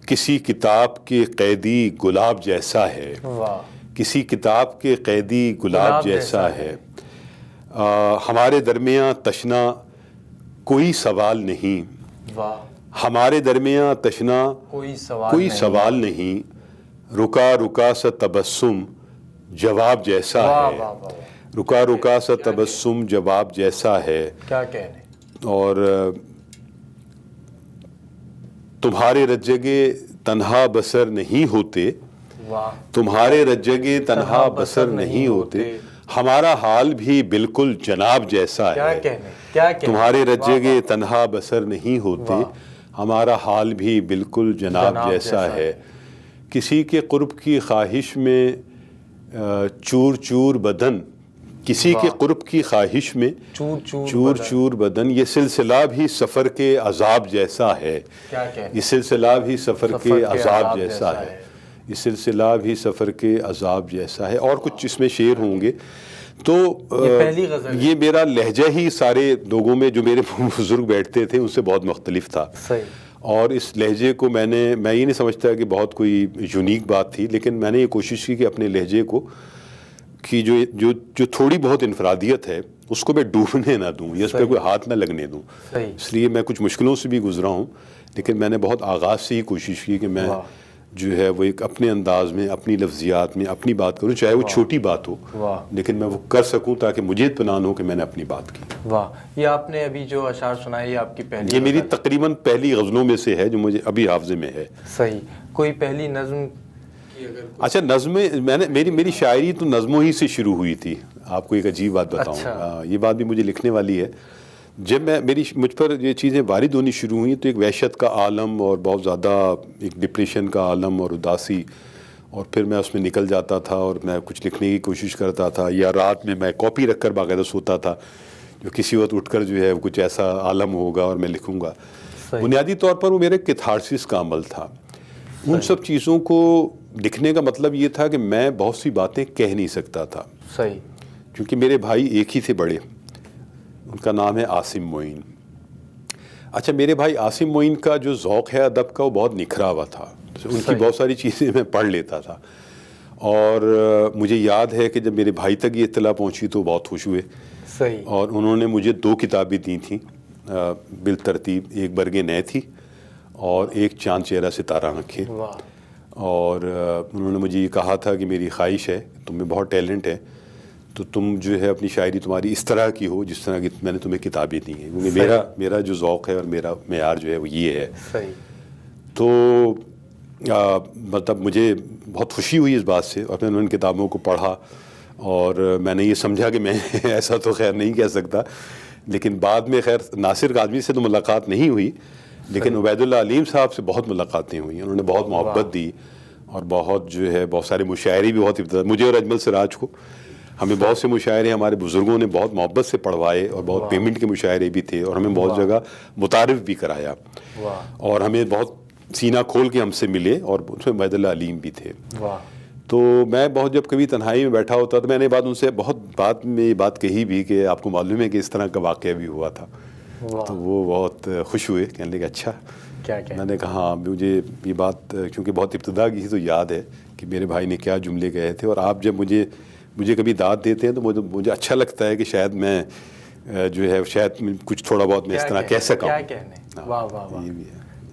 کسی کتاب کے قیدی گلاب جیسا ہے، واہ، کسی کتاب کے قیدی گلاب جیسا ہے، ہمارے درمیاں تشنا کوئی سوال نہیں، واہ، ہمارے درمیاں تشنا کوئی سوال کوئی نہیں، سوال نہیں، رکا رکا سا تبسم جواب جیسا واہ ہے، واہ واہ، رکا رکا سا تبسم جواب جیسا ہے، کیا کہنے، اور تمہارے رجگے تنہا بسر نہیں ہوتے، واہ، تمہارے رجگے تنہا بسر نہیں ہوتے، ہمارا حال بھی بالکل جناب جیسا کیا ہے، کہنے، کیا کہنے، تمہارے رجگے تنہا بسر نہیں ہوتے، ہمارا حال بھی بالکل جناب جیسا ہے، کسی کے قرب کی خواہش میں چور چور بدن، کسی کے قرب کی خواہش میں چور چور چور چور بدن، یہ سلسلہ بھی سفر کے عذاب جیسا ہے، کیا کہنے، یہ سلسلہ بھی سفر کے عذاب جیسا ہے، یہ سلسلہ بھی سفر کے عذاب جیسا ہے، اور کچھ اس میں شعر ہوں گے۔ تو یہ پہلی غزل، یہ میرا لہجہ ہی سارے لوگوں میں جو میرے بزرگ بیٹھتے تھے ان سے بہت مختلف تھا، صحیح، اور اس لہجے کو میں یہ نہیں سمجھتا کہ بہت کوئی یونیک بات تھی، لیکن میں نے یہ کوشش کی کہ اپنے لہجے کو کی جو تھوڑی بہت انفرادیت ہے اس کو میں ڈوبنے نہ دوں یا اس پہ کوئی ہاتھ نہ لگنے دوں، صحیح، اس لیے میں کچھ مشکلوں سے بھی گزرا ہوں، لیکن میں نے بہت آغاز سے ہی کوشش کی کہ میں جو ہے وہ ایک اپنے انداز میں، اپنی لفظیات میں اپنی بات کروں، چاہے وہ چھوٹی بات ہو، لیکن میں وہ کر سکوں تاکہ مجھے اطمینان ہو کہ میں نے اپنی بات کی۔ واہ، یہ آپ نے ابھی جو اشعار سنائے یہ آپ کی پہلی، یہ میری تقریباً پہلی غزلوں میں سے ہے جو مجھے ابھی حافظے میں ہے۔ صحیح، کوئی پہلی نظم کی اگر اچھا، نظمیں میری شاعری تو نظموں ہی سے شروع ہوئی تھی، آپ کو ایک عجیب بات بتاؤں، یہ بات بھی مجھے لکھنے والی ہے۔ جب مجھ پر یہ چیزیں وارد ہونی شروع ہوئیں تو ایک وحشت کا عالم اور بہت زیادہ ایک ڈپریشن کا عالم اور اداسی، اور پھر میں اس میں نکل جاتا تھا اور میں کچھ لکھنے کی کوشش کرتا تھا، یا رات میں کاپی رکھ کر باقاعدہ سوتا تھا جو کسی وقت اٹھ کر جو ہے کچھ ایسا عالم ہوگا اور میں لکھوں گا۔ بنیادی طور پر وہ میرے کیتھارسس کا عمل تھا۔ ان سب چیزوں کو لکھنے کا مطلب یہ تھا کہ میں بہت سی باتیں کہہ نہیں سکتا تھا، صحیح، کیونکہ میرے بھائی ایک ہی تھے بڑے، ان کا نام ہے عاصم معین۔ اچھا، میرے بھائی عاصم معین کا جو ذوق ہے ادب کا وہ بہت نکھرا ہوا تھا، ان کی بہت ساری چیزیں میں پڑھ لیتا تھا، اور مجھے یاد ہے کہ جب میرے بھائی تک یہ اطلاع پہنچی تو بہت خوش ہوئے، صحیح، اور انہوں نے مجھے 2 کتابیں دی تھیں بالترتیب، ایک برگ نئے تھی اور ایک چاند چہرہ ستارہ آنکھیں، اور انہوں نے مجھے یہ کہا تھا کہ میری خواہش ہے، تم میں بہت ٹیلنٹ ہے، تو تم جو ہے اپنی شاعری تمہاری اس طرح کی ہو جس طرح کی میں نے تمہیں کتابیں دی ہیں، کیونکہ میرا جو ذوق ہے اور میرا معیار جو ہے وہ یہ ہے۔ صحیح، تو مطلب مجھے بہت خوشی ہوئی اس بات سے، اور میں نے ان کتابوں کو پڑھا، اور میں نے یہ سمجھا کہ میں ایسا تو خیر نہیں کہہ سکتا، لیکن بعد میں خیر ناصر کاظمی سے تو ملاقات نہیں ہوئی، لیکن عبید اللہ علیم صاحب سے بہت ملاقاتیں ہوئیں، انہوں نے بہت محبت دی، اور بہت جو ہے بہت سارے مشاعرے بھی بہت مجھے اور اجمل سراج کو، ہمیں بہت سے مشاعرے ہمارے بزرگوں نے بہت محبت سے پڑھوائے، اور بہت پیمنٹ کے مشاعرے بھی تھے، اور ہمیں بہت جگہ متعارف بھی کرایا، اور ہمیں بہت سینہ کھول کے ہم سے ملے، اور اس میں عبید اللہ علیم بھی تھے۔ تو میں بہت جب کبھی تنہائی میں بیٹھا ہوتا تو میں نے بعد ان سے بہت یہ بات کہی بھی کہ آپ کو معلوم ہے کہ اس طرح کا واقعہ بھی ہوا تھا، تو وہ بہت خوش ہوئے، کہنے لگے اچھا، میں نے کہا ہاں، مجھے یہ بات کیونکہ بہت ابتدا کی تو یاد ہے کہ میرے بھائی نے کیا جملے کہے تھے، اور آپ جب مجھے کبھی داد دیتے ہیں تو مجھے اچھا لگتا ہے کہ شاید میں جو ہے شاید کچھ تھوڑا بہت میں اس طرح کہہ سکا ہوں۔ کیا کہنے، واہ واہ واہ،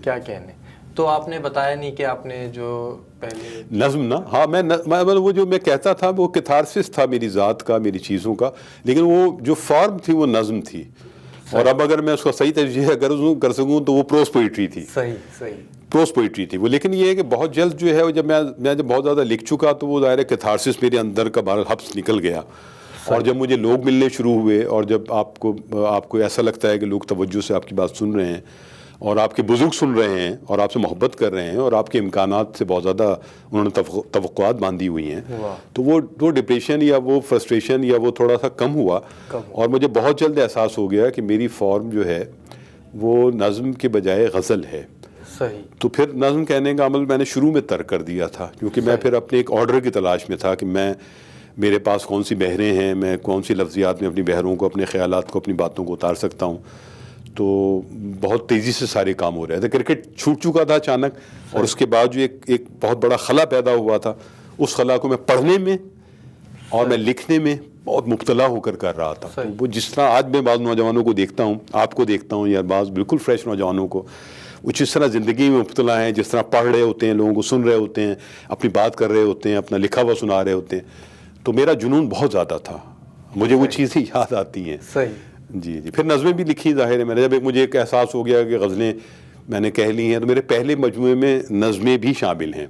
کیا کہنے۔ تو آپ نے بتایا نہیں کہ آپ نے جو پہلے نظم نا، ہاں میں وہ جو میں کہتا تھا وہ کیتھارسس تھا میری ذات کا، میری چیزوں کا، لیکن وہ جو فارم تھی وہ نظم تھی، اور اب اگر میں اس کا صحیح تجزیہ کر سکوں تو وہ پروز پوئٹری تھی. صحیح پروز پوئٹری تھی وہ. لیکن یہ ہے کہ بہت جلد جو ہے جب میں جب بہت زیادہ لکھ چکا تو وہ ظاہر ہے کیتھارسس میرے اندر کا بہرحال حبس نکل گیا. اور جب مجھے لوگ ملنے شروع ہوئے اور جب آپ کو ایسا لگتا ہے کہ لوگ توجہ سے آپ کی بات سن رہے ہیں اور آپ کے بزرگ سن رہے ہیں اور آپ سے محبت کر رہے ہیں اور آپ کے امکانات سے بہت زیادہ انہوں نے توقعات باندھی ہوئی ہیں, تو وہ ڈپریشن یا وہ فرسٹریشن یا وہ تھوڑا سا کم ہوا. اور مجھے بہت جلد احساس ہو گیا کہ میری فارم جو ہے وہ نظم کے بجائے غزل ہے. تو پھر نظم کہنے کا عمل میں نے شروع میں ترک کر دیا تھا, کیونکہ میں پھر اپنے ایک آرڈر کی تلاش میں تھا کہ میرے پاس کون سی بحریں ہیں, میں کون سی لفظیات میں اپنی بحروں کو, اپنے خیالات کو, اپنی باتوں کو اتار سکتا ہوں. تو بہت تیزی سے سارے کام ہو رہے تھے. کرکٹ چھوٹ چکا تھا اچانک, اور اس کے بعد جو ایک بہت بڑا خلا پیدا ہوا تھا, اس خلا کو میں پڑھنے میں اور میں لکھنے میں بہت مبتلا ہو کر رہا تھا. تو وہ جس طرح آج میں بعض نوجوانوں کو دیکھتا ہوں, آپ کو دیکھتا ہوں یا بعض بالکل فریش نوجوانوں کو, وہ جس طرح زندگی میں مبتلا ہیں, جس طرح پڑھ رہے ہوتے ہیں, لوگوں کو سن رہے ہوتے ہیں, اپنی بات کر رہے ہوتے ہیں, اپنا لکھا ہوا سنا رہے ہوتے ہیں, تو میرا جنون بہت زیادہ تھا. مجھے وہ چیزیں یاد آتی ہیں. جی پھر نظمیں بھی لکھی. ظاہر ہے میں نے جب مجھے ایک احساس ہو گیا کہ غزلیں میں نے کہہ لی ہیں, تو میرے پہلے مجموعے میں نظمیں بھی شامل ہیں.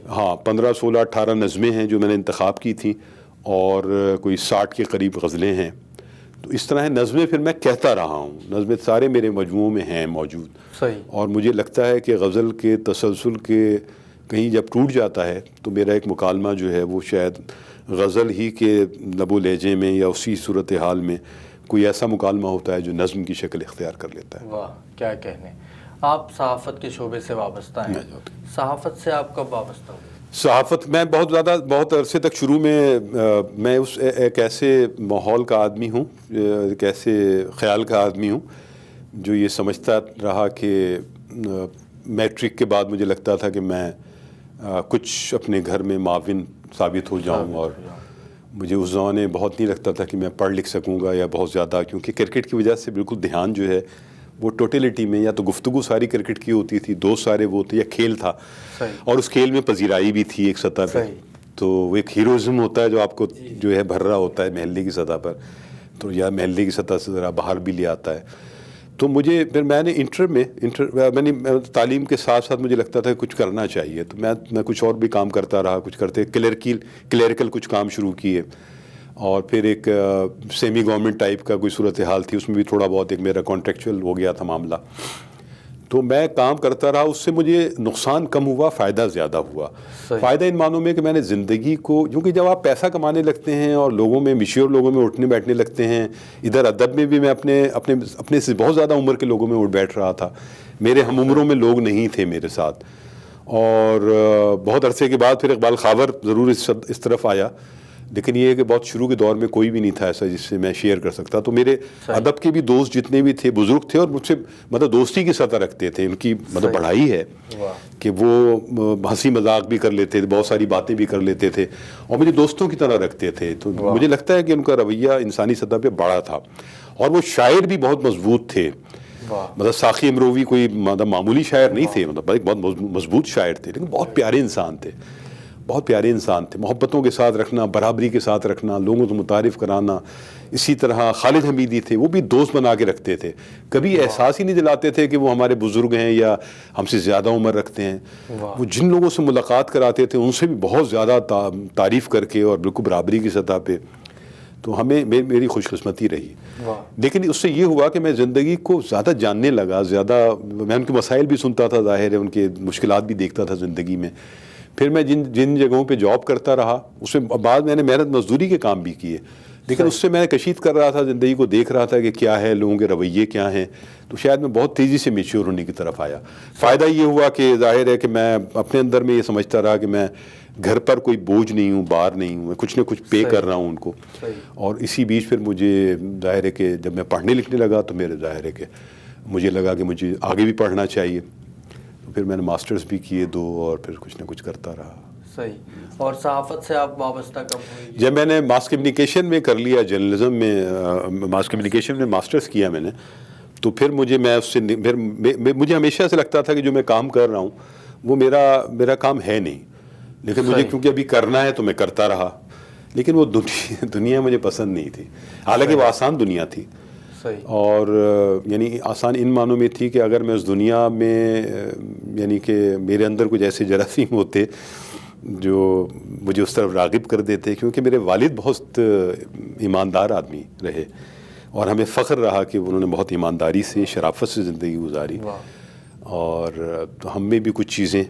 ہاں 15 16 18 نظمیں ہیں جو میں نے انتخاب کی تھیں, اور کوئی 60 کے قریب غزلیں ہیں. تو اس طرح نظمیں پھر میں کہتا رہا ہوں. نظمیں سارے میرے مجموعوں میں ہیں موجود. اور مجھے لگتا ہے کہ غزل کے تسلسل کے کہیں جب ٹوٹ جاتا ہے تو میرا ایک مکالمہ جو ہے وہ شاید غزل ہی کے لب و لہجے میں یا اسی صورتحال میں کوئی ایسا مکالمہ ہوتا ہے جو نظم کی شکل اختیار کر لیتا ہے. واہ کیا کہنے. آپ صحافت کے شعبے سے وابستہ ہیں, صحافت سے آپ کب وابستہ ہوئے؟ صحافت میں بہت عرصے تک شروع میں اس ایک ایسے ماحول کا آدمی ہوں, ایک ایسے خیال کا آدمی ہوں جو یہ سمجھتا رہا کہ میٹرک کے بعد مجھے لگتا تھا کہ میں کچھ اپنے گھر میں معاون ثابت ہو جاؤں, اور مجھے اس زمانے بہت نہیں لگتا تھا کہ میں پڑھ لکھ سکوں گا یا بہت زیادہ, کیونکہ کرکٹ کی وجہ سے بالکل دھیان جو ہے وہ ٹوٹیلٹی میں یا تو گفتگو ساری کرکٹ کی ہوتی تھی, دوست سارے وہ تھے, یا کھیل تھا. اور اس کھیل میں پذیرائی بھی تھی ایک سطح پہ. تو وہ ایک ہیروزم ہوتا ہے جو آپ کو جو ہے بھر رہا ہوتا ہے محلے کی سطح پر, تو یا محلے کی سطح سے ذرا باہر بھی لے آتا ہے. تو مجھے پھر میں نے میں نے تعلیم کے ساتھ ساتھ مجھے لگتا تھا کہ کچھ کرنا چاہیے, تو میں کچھ اور بھی کام کرتا رہا. کچھ کرتے کلیریکل کچھ کام شروع کیے, اور پھر ایک سیمی گورنمنٹ ٹائپ کا کوئی صورتحال تھی, اس میں بھی تھوڑا بہت ایک میرا کانٹریکچوئل ہو گیا تھا معاملہ. تو میں کام کرتا رہا, اس سے مجھے نقصان کم ہوا, فائدہ زیادہ ہوا. فائدہ ان معنوں میں کہ میں نے زندگی کو, کیونکہ جب آپ پیسہ کمانے لگتے ہیں اور لوگوں میں میچور لوگوں میں اٹھنے بیٹھنے لگتے ہیں, ادھر ادب میں بھی میں اپنے سے بہت زیادہ عمر کے لوگوں میں اٹھ بیٹھ رہا تھا, میرے ہم عمروں میں لوگ نہیں تھے میرے ساتھ. اور بہت عرصے کے بعد پھر اقبال خاور ضرور اس طرف آیا, لیکن یہ ہے کہ بہت شروع کے دور میں کوئی بھی نہیں تھا ایسا جس سے میں شیئر کر سکتا. تو میرے ادب کے بھی دوست جتنے بھی تھے بزرگ تھے, اور مجھ سے مطلب دوستی کی سطح رکھتے تھے. ان کی مطلب بڑھائی ہے کہ وہ ہنسی مذاق بھی کر لیتے تھے, بہت ساری باتیں بھی کر لیتے تھے, اور مجھے دوستوں کی طرح رکھتے تھے. تو مجھے لگتا ہے کہ ان کا رویہ انسانی سطح پہ بڑا تھا. اور وہ شاعر بھی بہت مضبوط تھے. مطلب ساقی امروی کوئی مطلب معمولی شاعر نہیں تھے, مطلب بہت مضبوط شاعر تھے, لیکن بہت پیارے انسان تھے. بہت پیارے انسان تھے. محبتوں کے ساتھ رکھنا, برابری کے ساتھ رکھنا, لوگوں کو متعارف کرانا. اسی طرح خالد حمیدی تھے, وہ بھی دوست بنا کے رکھتے تھے. کبھی احساس ہی نہیں دلاتے تھے کہ وہ ہمارے بزرگ ہیں یا ہم سے زیادہ عمر رکھتے ہیں. وہ جن لوگوں سے ملاقات کراتے تھے ان سے بھی بہت زیادہ تعریف کر کے, اور بالکل برابری کی سطح پہ. تو میری خوش قسمتی رہی. لیکن اس سے یہ ہوا کہ میں زندگی کو زیادہ جاننے لگا, میں ان کے مسائل بھی سنتا تھا, ظاہر ہے ان کے مشکلات بھی دیکھتا تھا زندگی میں. پھر میں جن جگہوں پہ جاب کرتا رہا, اس میں بعد میں نے محنت مزدوری کے کام بھی کیے, لیکن اس سے میں کشید کر رہا تھا, زندگی کو دیکھ رہا تھا کہ کیا ہے, لوگوں کے رویے کیا ہیں. تو شاید میں بہت تیزی سے میچور ہونے کی طرف آیا. فائدہ یہ ہوا کہ ظاہر ہے کہ میں اپنے اندر میں یہ سمجھتا رہا کہ میں گھر پر کوئی بوجھ نہیں ہوں, بار نہیں ہوں, میں کچھ نہ کچھ پے کر رہا ہوں ان کو. اور اسی بیچ پھر مجھے ظاہر ہے کہ جب میں پڑھنے لکھنے لگا تو میرے ظاہر ہے کہ مجھے لگا کہ مجھے آگے بھی پڑھنا چاہیے. پھر میں نے ماسٹرز بھی کیے 2, اور پھر کچھ نہ کچھ کرتا رہا. صحیح. اور صحافت سے آپ وابستہ کب ہوئے؟ جب میں نے ماس کمیونیکیشن میں کر لیا, جرنلزم میں ماس کمیونیکیشن میں ماسٹرز کیا میں نے, تو پھر مجھے ہمیشہ سے لگتا تھا کہ جو میں کام کر رہا ہوں وہ میرا کام ہے نہیں, لیکن مجھے کیونکہ ابھی کرنا ہے تو میں کرتا رہا. لیکن وہ دنیا مجھے پسند نہیں تھی, حالانکہ وہ آسان دنیا تھی. اور یعنی آسان ان معنوں میں تھی کہ اگر میں اس دنیا میں یعنی کہ میرے اندر کچھ ایسے جراثیم ہوتے جو مجھے اس طرف راغب کر دیتے، کیونکہ میرے والد بہت ایماندار آدمی رہے اور ہمیں فخر رہا کہ انہوں نے بہت ایمانداری سے، شرافت سے زندگی گزاری، اور تو ہم میں بھی کچھ چیزیں،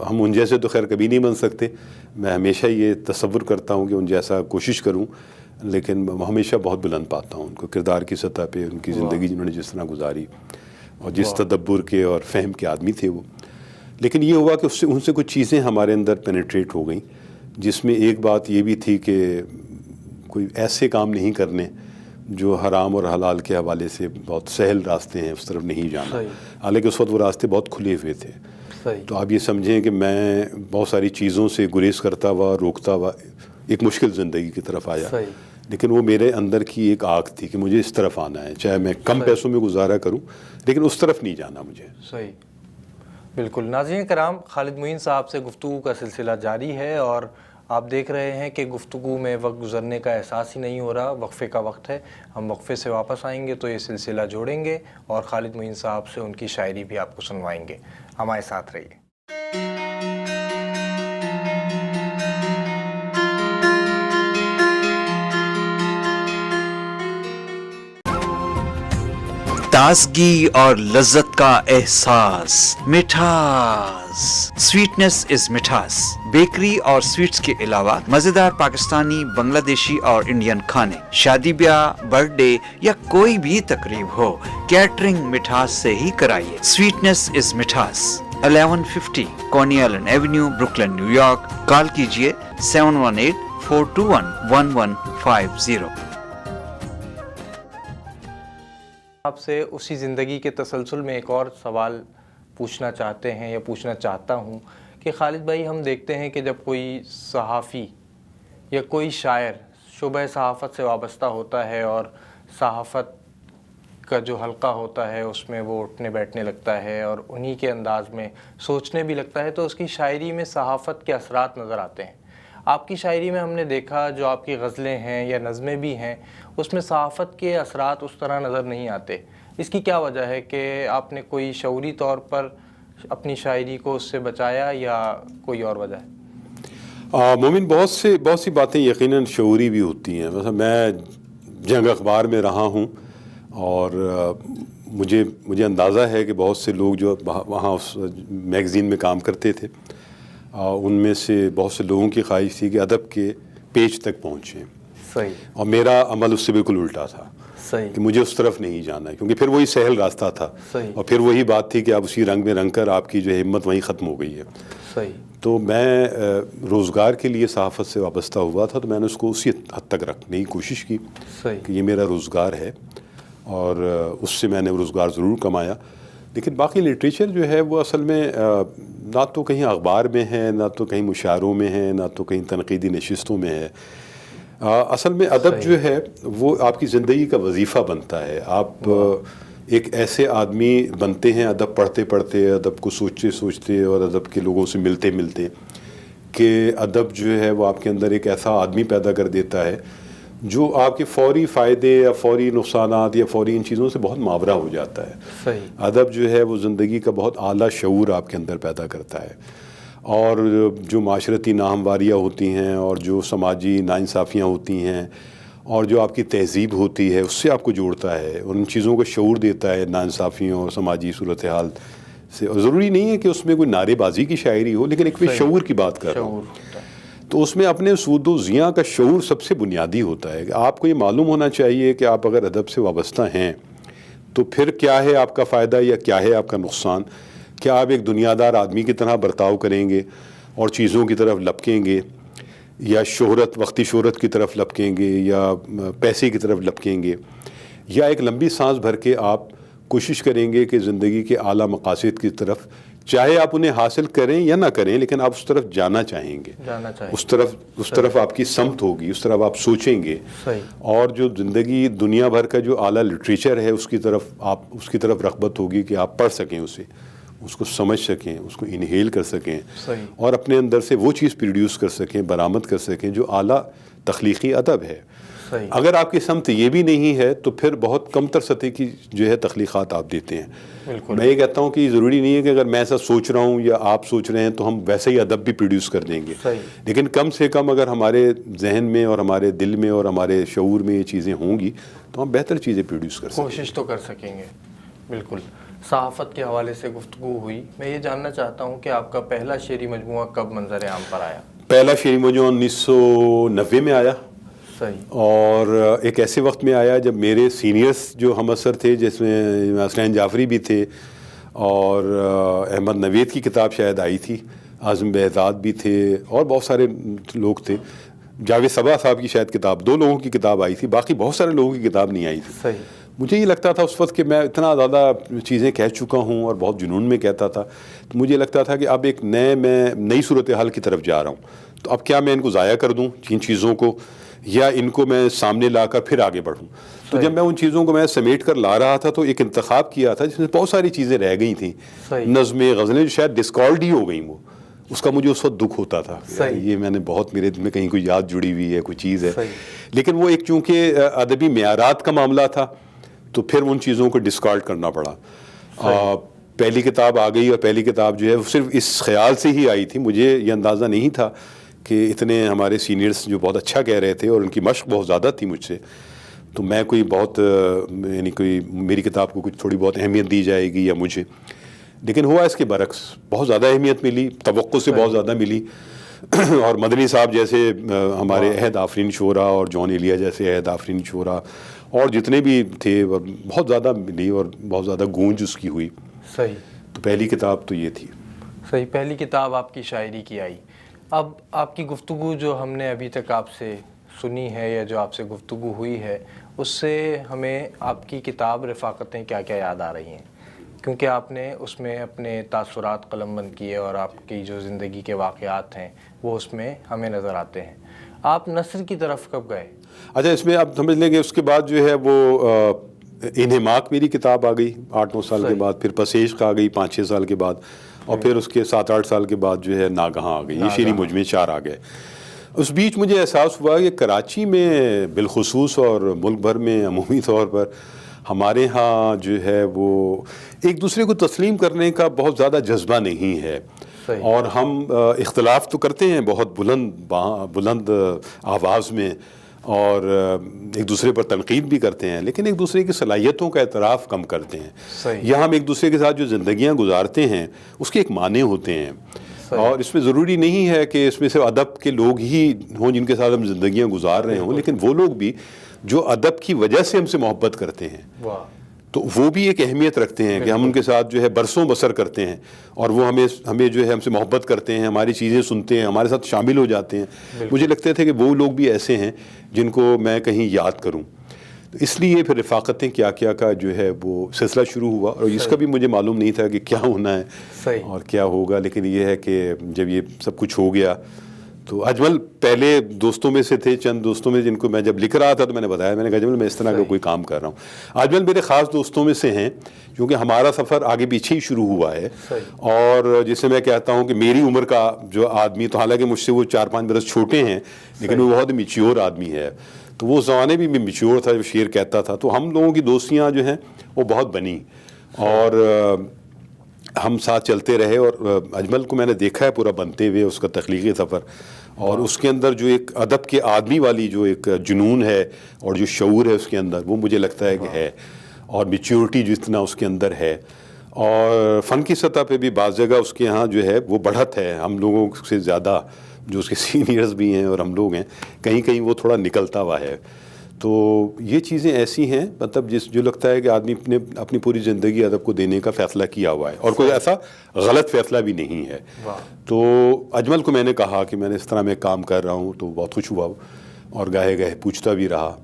ہم ان جیسے تو خیر کبھی نہیں بن سکتے، میں ہمیشہ یہ تصور کرتا ہوں کہ ان جیسا کوشش کروں، لیکن ہمیشہ بہت بلند پاتا ہوں ان کو کردار کی سطح پہ، ان کی زندگی جنہوں نے جس طرح گزاری اور جس تدبر کے اور فہم کے آدمی تھے وہ. لیکن یہ ہوا کہ ان سے کچھ چیزیں ہمارے اندر پینیٹریٹ ہو گئیں، جس میں ایک بات یہ بھی تھی کہ کوئی ایسے کام نہیں کرنے جو حرام اور حلال کے حوالے سے بہت سہل راستے ہیں، اس طرف نہیں جانا، حالانکہ اس وقت وہ راستے بہت کھلے ہوئے تھے. تو آپ یہ سمجھیں کہ میں بہت ساری چیزوں سے گریز کرتا ہوا، روکتا ہوا ایک مشکل زندگی کی طرف آیا، لیکن وہ میرے اندر کی ایک آگ تھی کہ مجھے اس طرف آنا ہے، چاہے میں کم پیسوں میں گزارا کروں لیکن اس طرف نہیں جانا مجھے. صحیح، بالکل. ناظرین کرام، خالد معین صاحب سے گفتگو کا سلسلہ جاری ہے اور آپ دیکھ رہے ہیں کہ گفتگو میں وقت گزرنے کا احساس ہی نہیں ہو رہا. وقفے کا وقت ہے، ہم وقفے سے واپس آئیں گے تو یہ سلسلہ جوڑیں گے اور خالد معین صاحب سے ان کی شاعری بھی آپ کو سنوائیں گے. ہمارے ساتھ رہیے. تازگی اور لذت کا احساس، مٹھاس، سویٹنس از مٹھاس. بیکری اور سویٹس کے علاوہ مزیدار پاکستانی، بنگلہ دیشی اور انڈین کھانے، شادی بیاہ، برتھ ڈے یا کوئی بھی تقریب ہو، کیٹرنگ مٹھاس سے ہی کرائیے. سویٹنس از Mithaas, 1150 Coney Island Avenue, Brooklyn, New York. Call کیجئے 718-421-1150. آپ سے اسی زندگی کے تسلسل میں ایک اور سوال پوچھنا چاہتے ہیں یا پوچھنا چاہتا ہوں کہ خالد بھائی، ہم دیکھتے ہیں کہ جب کوئی صحافی یا کوئی شاعر شعبہ صحافت سے وابستہ ہوتا ہے اور صحافت کا جو حلقہ ہوتا ہے اس میں وہ اٹھنے بیٹھنے لگتا ہے اور انہی کے انداز میں سوچنے بھی لگتا ہے، تو اس کی شاعری میں صحافت کے اثرات نظر آتے ہیں. آپ کی شاعری میں ہم نے دیکھا، جو آپ کی غزلیں ہیں یا نظمیں بھی ہیں، اس میں صحافت کے اثرات اس طرح نظر نہیں آتے. اس کی کیا وجہ ہے کہ آپ نے کوئی شعوری طور پر اپنی شاعری کو اس سے بچایا یا کوئی اور وجہ ہے؟ مومن، بہت سی باتیں یقیناً شعوری بھی ہوتی ہیں. مثلا میں جنگ اخبار میں رہا ہوں اور مجھے اندازہ ہے کہ بہت سے لوگ جو وہاں اس میگزین میں کام کرتے تھے، ان میں سے بہت سے لوگوں کی خواہش تھی کہ ادب کے پیج تک پہنچیں. صحیح. اور میرا عمل اس سے بالکل الٹا تھا. صحیح. کہ مجھے اس طرف نہیں جانا ہے، کیونکہ پھر وہی سہل راستہ تھا. صحیح. اور پھر وہی بات تھی کہ آپ اسی رنگ میں رنگ کر آپ کی جو ہمت وہیں ختم ہو گئی ہے. صحیح. تو میں روزگار کے لیے صحافت سے وابستہ ہوا تھا، تو میں نے اس کو اسی حد تک رکھنے کی کوشش کی. صحیح. کہ یہ میرا روزگار ہے اور اس سے میں نے روزگار ضرور کمایا. لیکن باقی لٹریچر جو ہے وہ اصل میں نہ تو کہیں اخبار میں ہے، نہ تو کہیں مشاعروں میں ہے، نہ تو کہیں تنقیدی نشستوں میں ہے. اصل میں ادب جو ہے وہ آپ کی زندگی کا وظیفہ بنتا ہے. آپ ایک ایسے آدمی بنتے ہیں ادب پڑھتے پڑھتے، ادب کو سوچتے سوچتے اور ادب کے لوگوں سے ملتے ملتے، کہ ادب جو ہے وہ آپ کے اندر ایک ایسا آدمی پیدا کر دیتا ہے جو آپ کے فوری فائدے یا فوری نقصانات یا فوری ان چیزوں سے بہت ماورا ہو جاتا ہے. صحیح. ادب جو ہے وہ زندگی کا بہت اعلیٰ شعور آپ کے اندر پیدا کرتا ہے، اور جو معاشرتی ناہمواریاں ہوتی ہیں اور جو سماجی ناانصافیاں ہوتی ہیں اور جو آپ کی تہذیب ہوتی ہے اس سے آپ کو جوڑتا ہے، ان چیزوں کو شعور دیتا ہے ناانصافیوں اور سماجی صورتحال سے. اور ضروری نہیں ہے کہ اس میں کوئی نعرے بازی کی شاعری ہو، لیکن ایک میں شعور کی بات کر رہا ہوں. تو اس میں اپنے سود و زیاں کا شعور سب سے بنیادی ہوتا ہے. کہ آپ کو یہ معلوم ہونا چاہیے کہ آپ اگر ادب سے وابستہ ہیں تو پھر کیا ہے آپ کا فائدہ یا کیا ہے آپ کا نقصان. کیا آپ ایک دنیا دار آدمی کی طرح برتاؤ کریں گے اور چیزوں کی طرف لپکیں گے، یا وقتی شہرت کی طرف لپکیں گے، یا پیسے کی طرف لپکیں گے، یا ایک لمبی سانس بھر کے آپ کوشش کریں گے کہ زندگی کے اعلیٰ مقاصد کی طرف، چاہے آپ انہیں حاصل کریں یا نہ کریں، لیکن آپ اس طرف جانا چاہیں گے، اس طرف آپ کی سمت ہوگی، اس طرف آپ سوچیں گے. اور جو زندگی دنیا بھر کا جو اعلیٰ لٹریچر ہے اس کی طرف رغبت ہوگی کہ آپ پڑھ سکیں، اس کو سمجھ سکیں، اس کو انہیل کر سکیں، اور اپنے اندر سے وہ چیز پروڈیوس کر سکیں، برآمد کر سکیں جو اعلیٰ تخلیقی ادب ہے. صحیح. اگر آپ کی سمت یہ بھی نہیں ہے تو پھر بہت کم تر سطح کی جو ہے تخلیقات آپ دیتے ہیں. بالکل. میں یہ کہتا ہوں کہ ضروری نہیں ہے کہ اگر میں ایسا سوچ رہا ہوں یا آپ سوچ رہے ہیں تو ہم ویسا ہی ادب بھی پروڈیوس کر دیں گے. صحیح. لیکن کم سے کم اگر ہمارے ذہن میں اور ہمارے دل میں اور ہمارے شعور میں یہ چیزیں ہوں گی تو ہم بہتر چیزیں پروڈیوس کر سکیں گے. کوشش تو کر سکیں گے. بالکل. صحافت کے حوالے سے گفتگو ہوئی. میں یہ جاننا چاہتا ہوں کہ آپ کا پہلا شعری مجموعہ کب منظر عام پر آیا؟ پہلا شعری مجموعہ 1990 میں آیا. صحیح. اور ایک ایسے وقت میں آیا جب میرے سینئرز جو ہم اثر تھے جس میں حسنین جعفری بھی تھے اور احمد نوید کی کتاب شاید آئی تھی, اعظم بہزاد بھی تھے اور بہت سارے لوگ تھے. جاوید صبا صاحب کی شاید کتاب, 2 لوگوں کی کتاب آئی تھی, باقی بہت سارے لوگوں کی کتاب نہیں آئی تھی. صحیح. مجھے یہ لگتا تھا اس وقت کہ میں اتنا زیادہ چیزیں کہہ چکا ہوں اور بہت جنون میں کہتا تھا, تو مجھے لگتا تھا کہ اب ایک نئی صورتحال کی طرف جا رہا ہوں, تو اب کیا میں ان کو ضائع کر دوں ان چیزوں کو, یا ان کو میں سامنے لا کر پھر آگے بڑھوں. تو جب میں ان چیزوں کو میں سمیٹ کر لا رہا تھا تو ایک انتخاب کیا تھا جس میں بہت ساری چیزیں رہ گئی تھیں, نظمیں غزلیں جو شاید ڈسکارڈ ہی ہو گئیں, وہ اس کا مجھے اس وقت دکھ ہوتا تھا. یہ میں نے بہت, میرے دل میں کہیں کوئی یاد جڑی ہوئی ہے, کوئی چیز ہے, لیکن وہ ایک چونکہ ادبی معیارات کا معاملہ تھا تو پھر ان چیزوں کو ڈسکارڈ کرنا پڑا. پہلی کتاب آ گئی اور پہلی کتاب جو ہے وہ صرف اس خیال سے ہی آئی تھی, مجھے یہ اندازہ نہیں تھا کہ اتنے ہمارے سینئرز جو بہت اچھا کہہ رہے تھے اور ان کی مشق بہت زیادہ تھی مجھ سے, تو میں کوئی بہت یعنی کوئی میری کتاب کو کچھ تھوڑی بہت اہمیت دی جائے گی یا مجھے, لیکن ہوا اس کے برعکس, بہت زیادہ اہمیت ملی, توقع سے بہت زیادہ ملی. اور مدنی صاحب جیسے ہمارے عہد آفرین شعراء اور جان ایلیا جیسے عہد آفرین شعراء اور جتنے بھی تھے بہت زیادہ ملی اور بہت زیادہ گونج اس کی ہوئی. صحیح. تو پہلی کتاب تو یہ تھی. صحیح. پہلی کتاب آپ کی شاعری کی آئی. اب آپ کی گفتگو جو ہم نے ابھی تک آپ سے سنی ہے یا جو آپ سے گفتگو ہوئی ہے, اس سے ہمیں آپ کی کتاب رفاقتیں کیا کیا یاد آ رہی ہیں, کیونکہ آپ نے اس میں اپنے تاثرات قلم بند کیے اور آپ کی جو زندگی کے واقعات ہیں وہ اس میں ہمیں نظر آتے ہیں. آپ نثر کی طرف کب گئے؟ اچھا, اس میں آپ سمجھ لیں گے اس کے بعد جو ہے وہ انہماک میری کتاب آ گئی 8-9 سال کے بعد, پھر پسیش کا آ گئی 5-6 سال کے بعد, اور پھر اس کے 7-8 سال کے بعد جو ہے ناگہاں آ گئی. یہ شعری مجموعے 4 آ گئے. اس بیچ مجھے احساس ہوا کہ کراچی میں بالخصوص اور ملک بھر میں عمومی طور پر ہمارے ہاں جو ہے وہ ایک دوسرے کو تسلیم کرنے کا بہت زیادہ جذبہ نہیں ہے. اور ہم اختلاف تو کرتے ہیں بہت بلند آواز میں اور ایک دوسرے پر تنقید بھی کرتے ہیں, لیکن ایک دوسرے کی صلاحیتوں کا اعتراف کم کرتے ہیں. یا ہم ایک دوسرے کے ساتھ جو زندگیاں گزارتے ہیں اس کے ایک معنی ہوتے ہیں, اور اس میں ضروری نہیں ہے کہ اس میں صرف ادب کے لوگ ہی ہوں جن کے ساتھ ہم زندگیاں گزار رہے ہوں, لیکن وہ لوگ بھی جو ادب کی وجہ سے ہم سے محبت کرتے ہیں تو وہ بھی ایک اہمیت رکھتے ہیں کہ ہم ان کے ساتھ جو ہے برسوں بسر کرتے ہیں اور وہ ہمیں جو ہے ہم سے محبت کرتے ہیں, ہماری چیزیں سنتے ہیں, ہمارے ساتھ شامل ہو جاتے ہیں. مجھے لگتے تھے کہ وہ لوگ بھی ایسے ہیں جن کو میں کہیں یاد کروں. اس لیے پھر رفاقتیں کیا کیا کا جو ہے وہ سلسلہ شروع ہوا, اور اس کا بھی مجھے معلوم نہیں تھا کہ کیا ہونا ہے اور کیا ہوگا, لیکن یہ ہے کہ جب یہ سب کچھ ہو گیا تو اجمل پہلے دوستوں میں سے تھے, چند دوستوں میں جن کو میں جب لکھ رہا تھا تو میں نے بتایا, میں نے کہا اجمل میں اس طرح کا کوئی کام کر رہا ہوں. اجمل میرے خاص دوستوں میں سے ہیں کیونکہ ہمارا سفر آگے پیچھے ہی شروع ہوا ہے, اور جسے میں کہتا ہوں کہ میری عمر کا جو آدمی, تو حالانکہ مجھ سے وہ 4-5 برس چھوٹے ہیں لیکن وہ بہت میچیور آدمی ہے, تو وہ زمانے بھی میچیور تھا جو شعر کہتا تھا. تو ہم لوگوں کی دوستیاں جو ہیں وہ بہت بنی اور ہم ساتھ چلتے رہے, اور اجمل کو میں نے دیکھا ہے پورا بنتے ہوئے اس کا تخلیقی سفر, اور اس کے اندر جو ایک ادب کے آدمی والی جو ایک جنون ہے اور جو شعور ہے اس کے اندر, وہ مجھے لگتا ہے کہ ہے, اور میچیورٹی جتنا اس کے اندر ہے, اور فن کی سطح پہ بھی بعض جگہ اس کے ہاں جو ہے وہ بڑھت ہے ہم لوگوں سے زیادہ, جو اس کے سینئرز بھی ہیں اور ہم لوگ ہیں, کہیں کہیں وہ تھوڑا نکلتا ہوا ہے. تو یہ چیزیں ایسی ہیں مطلب جو لگتا ہے کہ آدمی اپنی پوری زندگی ادب کو دینے کا فیصلہ کیا ہوا ہے, اور کوئی ایسا غلط فیصلہ بھی نہیں ہے. تو اجمل کو میں نے کہا کہ میں نے اس طرح میں کام کر رہا ہوں, تو بہت خوش ہوا اور گاہے گاہے پوچھتا بھی رہا.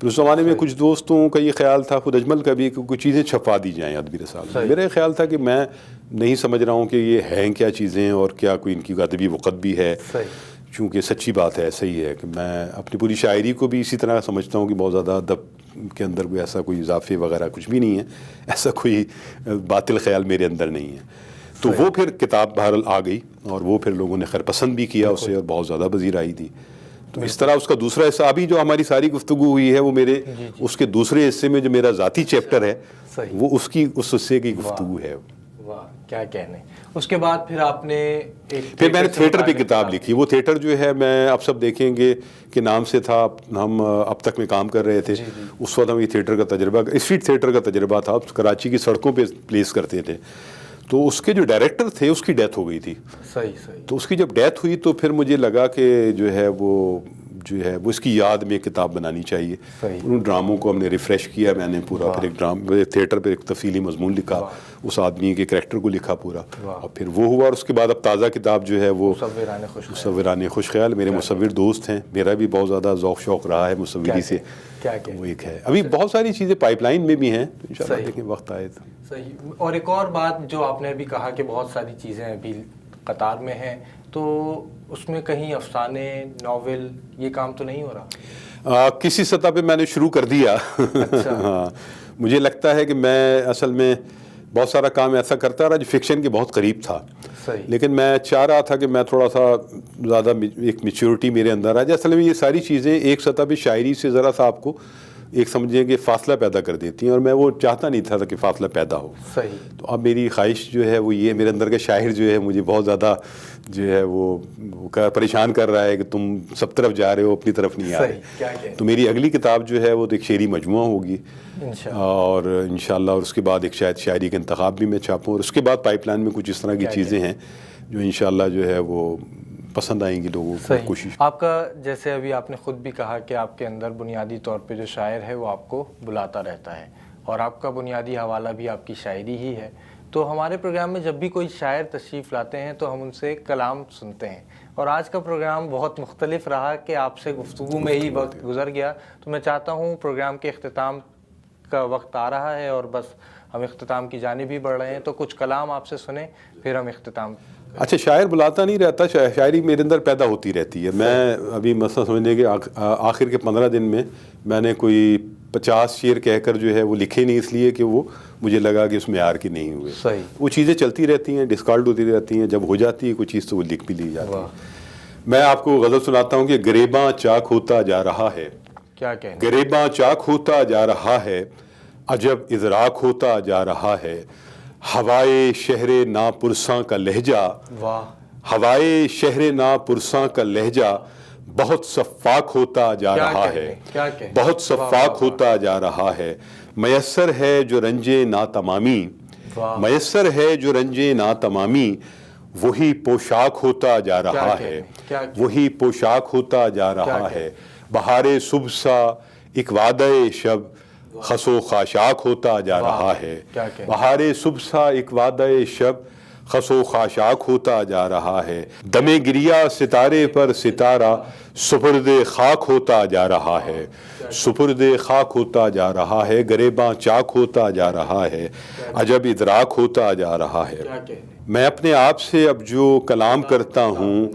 پھر اس زمانے میں کچھ دوستوں کا یہ خیال تھا, خود اجمل کا بھی, کہ کچھ چیزیں چھپا دی جائیں ادبی رسالے میں. میرا خیال تھا کہ میں نہیں سمجھ رہا ہوں کہ یہ ہیں کیا چیزیں اور کیا کوئی ان کی ادبی وقت بھی ہے, چونکہ سچی بات ہے, صحیح ہے کہ میں اپنی پوری شاعری کو بھی اسی طرح سمجھتا ہوں کہ بہت زیادہ ادب کے اندر کوئی ایسا کوئی اضافے وغیرہ کچھ بھی نہیں ہے, ایسا کوئی باطل خیال میرے اندر نہیں ہے. تو وہ پھر کتاب بہرحال آ گئی اور وہ پھر لوگوں نے خیر پسند بھی کیا اسے اور بہت زیادہ پذیرائی دی. تو اس طرح اس کا دوسرا حصہ, ابھی جو ہماری ساری گفتگو ہوئی ہے وہ میرے اس کے دوسرے حصے میں جو میرا ذاتی چیپٹر ہے وہ اس حصے کی گفتگو ہے. واہ کیا کہنے. اس کے بعد پھر آپ نے پھر میں نے تھیٹر پہ کتاب لکھی. وہ تھیٹر جو ہے میں آپ سب دیکھیں گے کہ نام سے تھا, ہم اب تک میں کام کر رہے تھے, اس وقت ہم یہ تھیٹر کا تجربہ, اسٹریٹ تھیٹر کا تجربہ تھا, کراچی کی سڑکوں پہ پلیس کرتے تھے. تو اس کے جو ڈائریکٹر تھے اس کی ڈیتھ ہو گئی تھی. صحیح. تو اس کی جب ڈیتھ ہوئی تو پھر مجھے لگا کہ جو ہے وہ اس کی یاد میں ایک کتاب بنانی چاہیے. ان ڈراموں کو ہم نے ریفریش کیا, میں نے پورا پھر ایک تھیٹر پہ ایک تفصیلی مضمون لکھا, اس آدمی کے کریکٹر کو لکھا پورا, اور پھر وہ ہوا. اور اس کے بعد اب تازہ کتاب جو ہے وہ مصوران خوش خیال, میرے مصور دوست ہیں, میرا بھی بہت زیادہ ذوق شوق رہا ہے مصوری سے, وہ ایک ہے. ابھی بہت ساری چیزیں پائپ لائن میں بھی ہیں, انشاءاللہ دیکھیں وقت آئے تو. صحیح. اور ایک اور بات جو آپ نے ابھی کہا کہ بہت ساری چیزیں ابھی قطار میں ہیں, تو اس میں کہیں افسانے, ناول, یہ کام تو نہیں ہو رہا؟ کسی سطح پہ میں نے شروع کر دیا. ہاں, مجھے لگتا ہے کہ میں اصل میں بہت سارا کام ایسا کرتا رہا جو فکشن کے بہت قریب تھا, لیکن میں چاہ رہا تھا کہ میں تھوڑا سا زیادہ ایک میچورٹی میرے اندر آ جائے. اصل میں یہ ساری چیزیں ایک سطح پہ شاعری سے ذرا سا آپ کو ایک سمجھیں کہ فاصلہ پیدا کر دیتی ہیں, اور میں وہ چاہتا نہیں تھا کہ فاصلہ پیدا ہو. صحیح. تو اب میری خواہش جو ہے وہ یہ, میرے اندر کا شاعر جو ہے مجھے بہت زیادہ جو ہے وہ پریشان کر رہا ہے کہ تم سب طرف جا رہے ہو, اپنی طرف نہیں آ رہے. تو میری اگلی کتاب جو ہے وہ ایک شعری مجموعہ ہوگی, اور انشاءاللہ اور اس کے بعد ایک شاید شاعری کا انتخاب بھی میں چھاپوں, اور اس کے بعد پائپ لائن میں کچھ اس طرح کی چیزیں ہیں جو انشاءاللہ جو ہے وہ پسند آئیں گی لوگوں کو. کوشش آپ کا, جیسے ابھی آپ نے خود بھی کہا کہ آپ کے اندر بنیادی طور پہ جو شاعر ہے وہ آپ کو بلاتا رہتا ہے, اور آپ کا بنیادی حوالہ بھی آپ کی شاعری ہی ہے. تو ہمارے پروگرام میں جب بھی کوئی شاعر تشریف لاتے ہیں تو ہم ان سے کلام سنتے ہیں, اور آج کا پروگرام بہت مختلف رہا کہ آپ سے گفتگو میں ہی وقت گزر گیا. تو میں چاہتا ہوں پروگرام کے اختتام کا وقت آ رہا ہے, اور بس ہم اختتام کی جانب ہی بڑھ رہے ہیں, تو کچھ کلام آپ سے سنیں پھر ہم اختتام. اچھا, شاعر بلاتا نہیں رہتا, شاعری میرے اندر پیدا ہوتی رہتی ہے. میں ابھی مثلا سمجھنے کہ آخر کے 15 دن میں نے کوئی 50 شعر کہہ کر جو ہے وہ لکھے نہیں, اس لیے کہ وہ مجھے لگا کہ اس معیار کے نہیں ہوئے. صحیح. وہ چیزیں چلتی رہتی ہیں, ڈسکارڈ ہوتی رہتی ہیں, جب ہو جاتی ہے کوئی چیز تو وہ لکھ بھی لی جاتی ہے. میں آپ کو غزل سناتا ہوں کہ گریباں چاک ہوتا جا رہا ہے. کیا کہنا؟ گریباں چاک ہوتا جا رہا ہے, عجب ادراک ہوتا جا رہا ہے. ہوائے شہر ناپرساں کا لہجہ, ہوائے شہر ناپرساں کا لہجہ بہت صفاق ہوتا جا رہا ہے, بہت صفاق ہوتا جا رہا ہے. میسر ہے جو رنج ناتمامی, میسر ہے جو رنج ناتمامی, وہی پوشاک ہوتا جا رہا ہے, وہی پوشاک ہوتا جا رہا ہے. بہار صبح سا ایک وعدہ شب خس و خاشاک ہوتا جا رہا ہے. بہار صبح سا ایک وعدہ شب خس و خاشاک ہوتا جا رہا ہے. دم گریا ستارے پر ستارہ سپرد خاک ہوتا جا رہا ہے, سپرد خاک ہوتا جا رہا ہے. گریباں چاک ہوتا جا رہا ہے, عجب ادراک ہوتا جا رہا ہے. میں اپنے آپ سے اب جو کلام کرتا ہوں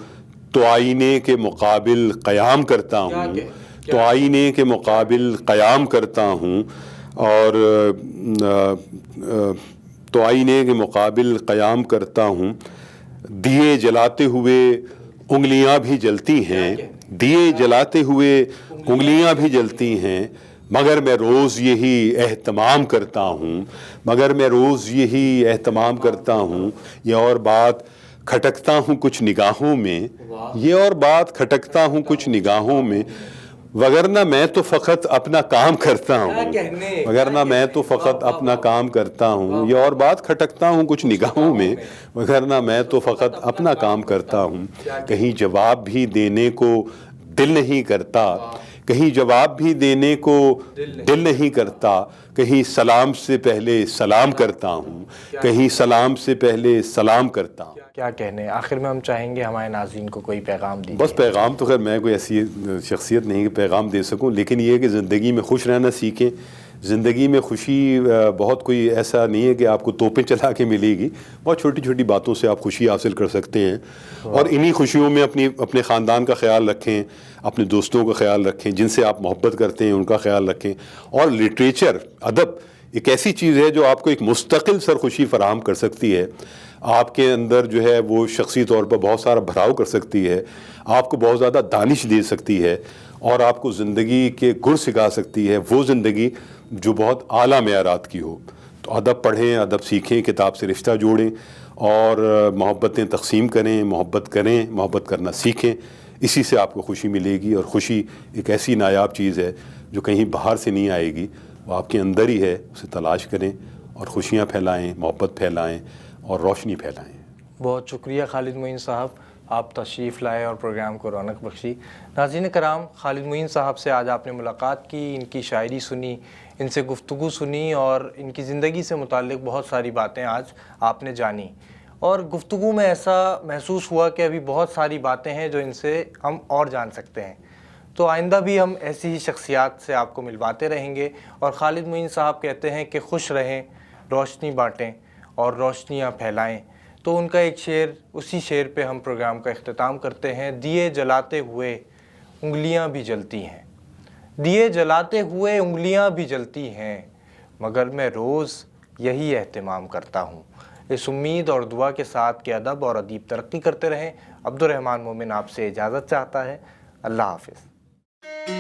تو آئینے کے مقابل قیام کرتا ہوں, تو آئینے کے مقابل قیام کرتا ہوں, اور تو آئینے کے مقابل قیام کرتا ہوں. دیے جلاتے ہوئے انگلیاں بھی جلتی ہیں, دیے جلاتے ہوئے انگلیاں بھی جلتی ہیں, مگر میں روز یہی اہتمام کرتا ہوں, مگر میں روز یہی اہتمام کرتا ہوں. یہ اور بات کھٹکتا ہوں کچھ نگاہوں میں, یہ اور بات کھٹکتا ہوں کچھ نگاہوں میں, وگرنہ میں تو فقط اپنا کام کرتا ہوں, وگرنہ میں تو فقط اپنا کام کرتا ہوں. یہ اور بات کھٹکتا ہوں کچھ نگاہوں میں, وگرنہ میں تو فقط اپنا کام کرتا ہوں. کہیں جواب بھی دینے کو دل نہیں کرتا, کہیں جواب بھی دینے کو دل نہیں کرتا. کہیں سلام سے پہلے سلام کرتا ہوں, کہیں سلام سے پہلے سلام کرتا ہوں. کیا کہنے؟ آخر میں ہم چاہیں گے ہمارے ناظرین کو کوئی پیغام دیجیے. بس پیغام تو خیر میں کوئی ایسی شخصیت نہیں کہ پیغام دے سکوں, لیکن یہ کہ زندگی میں خوش رہنا سیکھیں. زندگی میں خوشی بہت کوئی ایسا نہیں ہے کہ آپ کو توپیں چلا کے ملے گی, بہت چھوٹی چھوٹی باتوں سے آپ خوشی حاصل کر سکتے ہیں. اور انہی خوشیوں میں اپنے خاندان کا خیال رکھیں, اپنے دوستوں کا خیال رکھیں, جن سے آپ محبت کرتے ہیں ان کا خیال رکھیں. اور لٹریچر, ادب ایک ایسی چیز ہے جو آپ کو ایک مستقل سرخوشی فراہم کر سکتی ہے. آپ کے اندر جو ہے وہ شخصی طور پر بہت سارا بھراؤ کر سکتی ہے، آپ کو بہت زیادہ دانش دے سکتی ہے، اور آپ کو زندگی کے گر سکھا سکتی ہے، وہ زندگی جو بہت اعلیٰ معیارات کی ہو۔ تو ادب پڑھیں، ادب سیکھیں، کتاب سے رشتہ جوڑیں، اور محبتیں تقسیم کریں، محبت کریں، محبت کرنا سیکھیں۔ اسی سے آپ کو خوشی ملے گی، اور خوشی ایک ایسی نایاب چیز ہے جو کہیں باہر سے نہیں آئے گی، وہ آپ کے اندر ہی ہے۔ اسے تلاش کریں اور خوشیاں پھیلائیں، محبت پھیلائیں اور روشنی پھیلائیں۔ بہت شکریہ خالد معین صاحب، آپ تشریف لائے اور پروگرام کو رونق بخشی۔ ناظرین کرام، خالد معین صاحب سے آج آپ نے ملاقات کی، ان کی شاعری سنی، ان سے گفتگو سنی، اور ان کی زندگی سے متعلق بہت ساری باتیں آج آپ نے جانی، اور گفتگو میں ایسا محسوس ہوا کہ ابھی بہت ساری باتیں ہیں جو ان سے ہم اور جان سکتے ہیں۔ تو آئندہ بھی ہم ایسی ہی شخصیات سے آپ کو ملواتے رہیں گے، اور خالد معین صاحب کہتے ہیں کہ خوش رہیں، روشنی بانٹیں اور روشنیاں پھیلائیں۔ تو ان کا ایک شعر، اسی شعر پہ ہم پروگرام کا اختتام کرتے ہیں۔ دیے جلاتے ہوئے انگلیاں بھی جلتی ہیں، دیے جلاتے ہوئے انگلیاں بھی جلتی ہیں، مگر میں روز یہی اہتمام کرتا ہوں۔ اس امید اور دعا کے ساتھ کہ ادب اور ادیب ترقی کرتے رہیں، عبد الرحمن مومن آپ سے اجازت چاہتا ہے۔ اللہ حافظ۔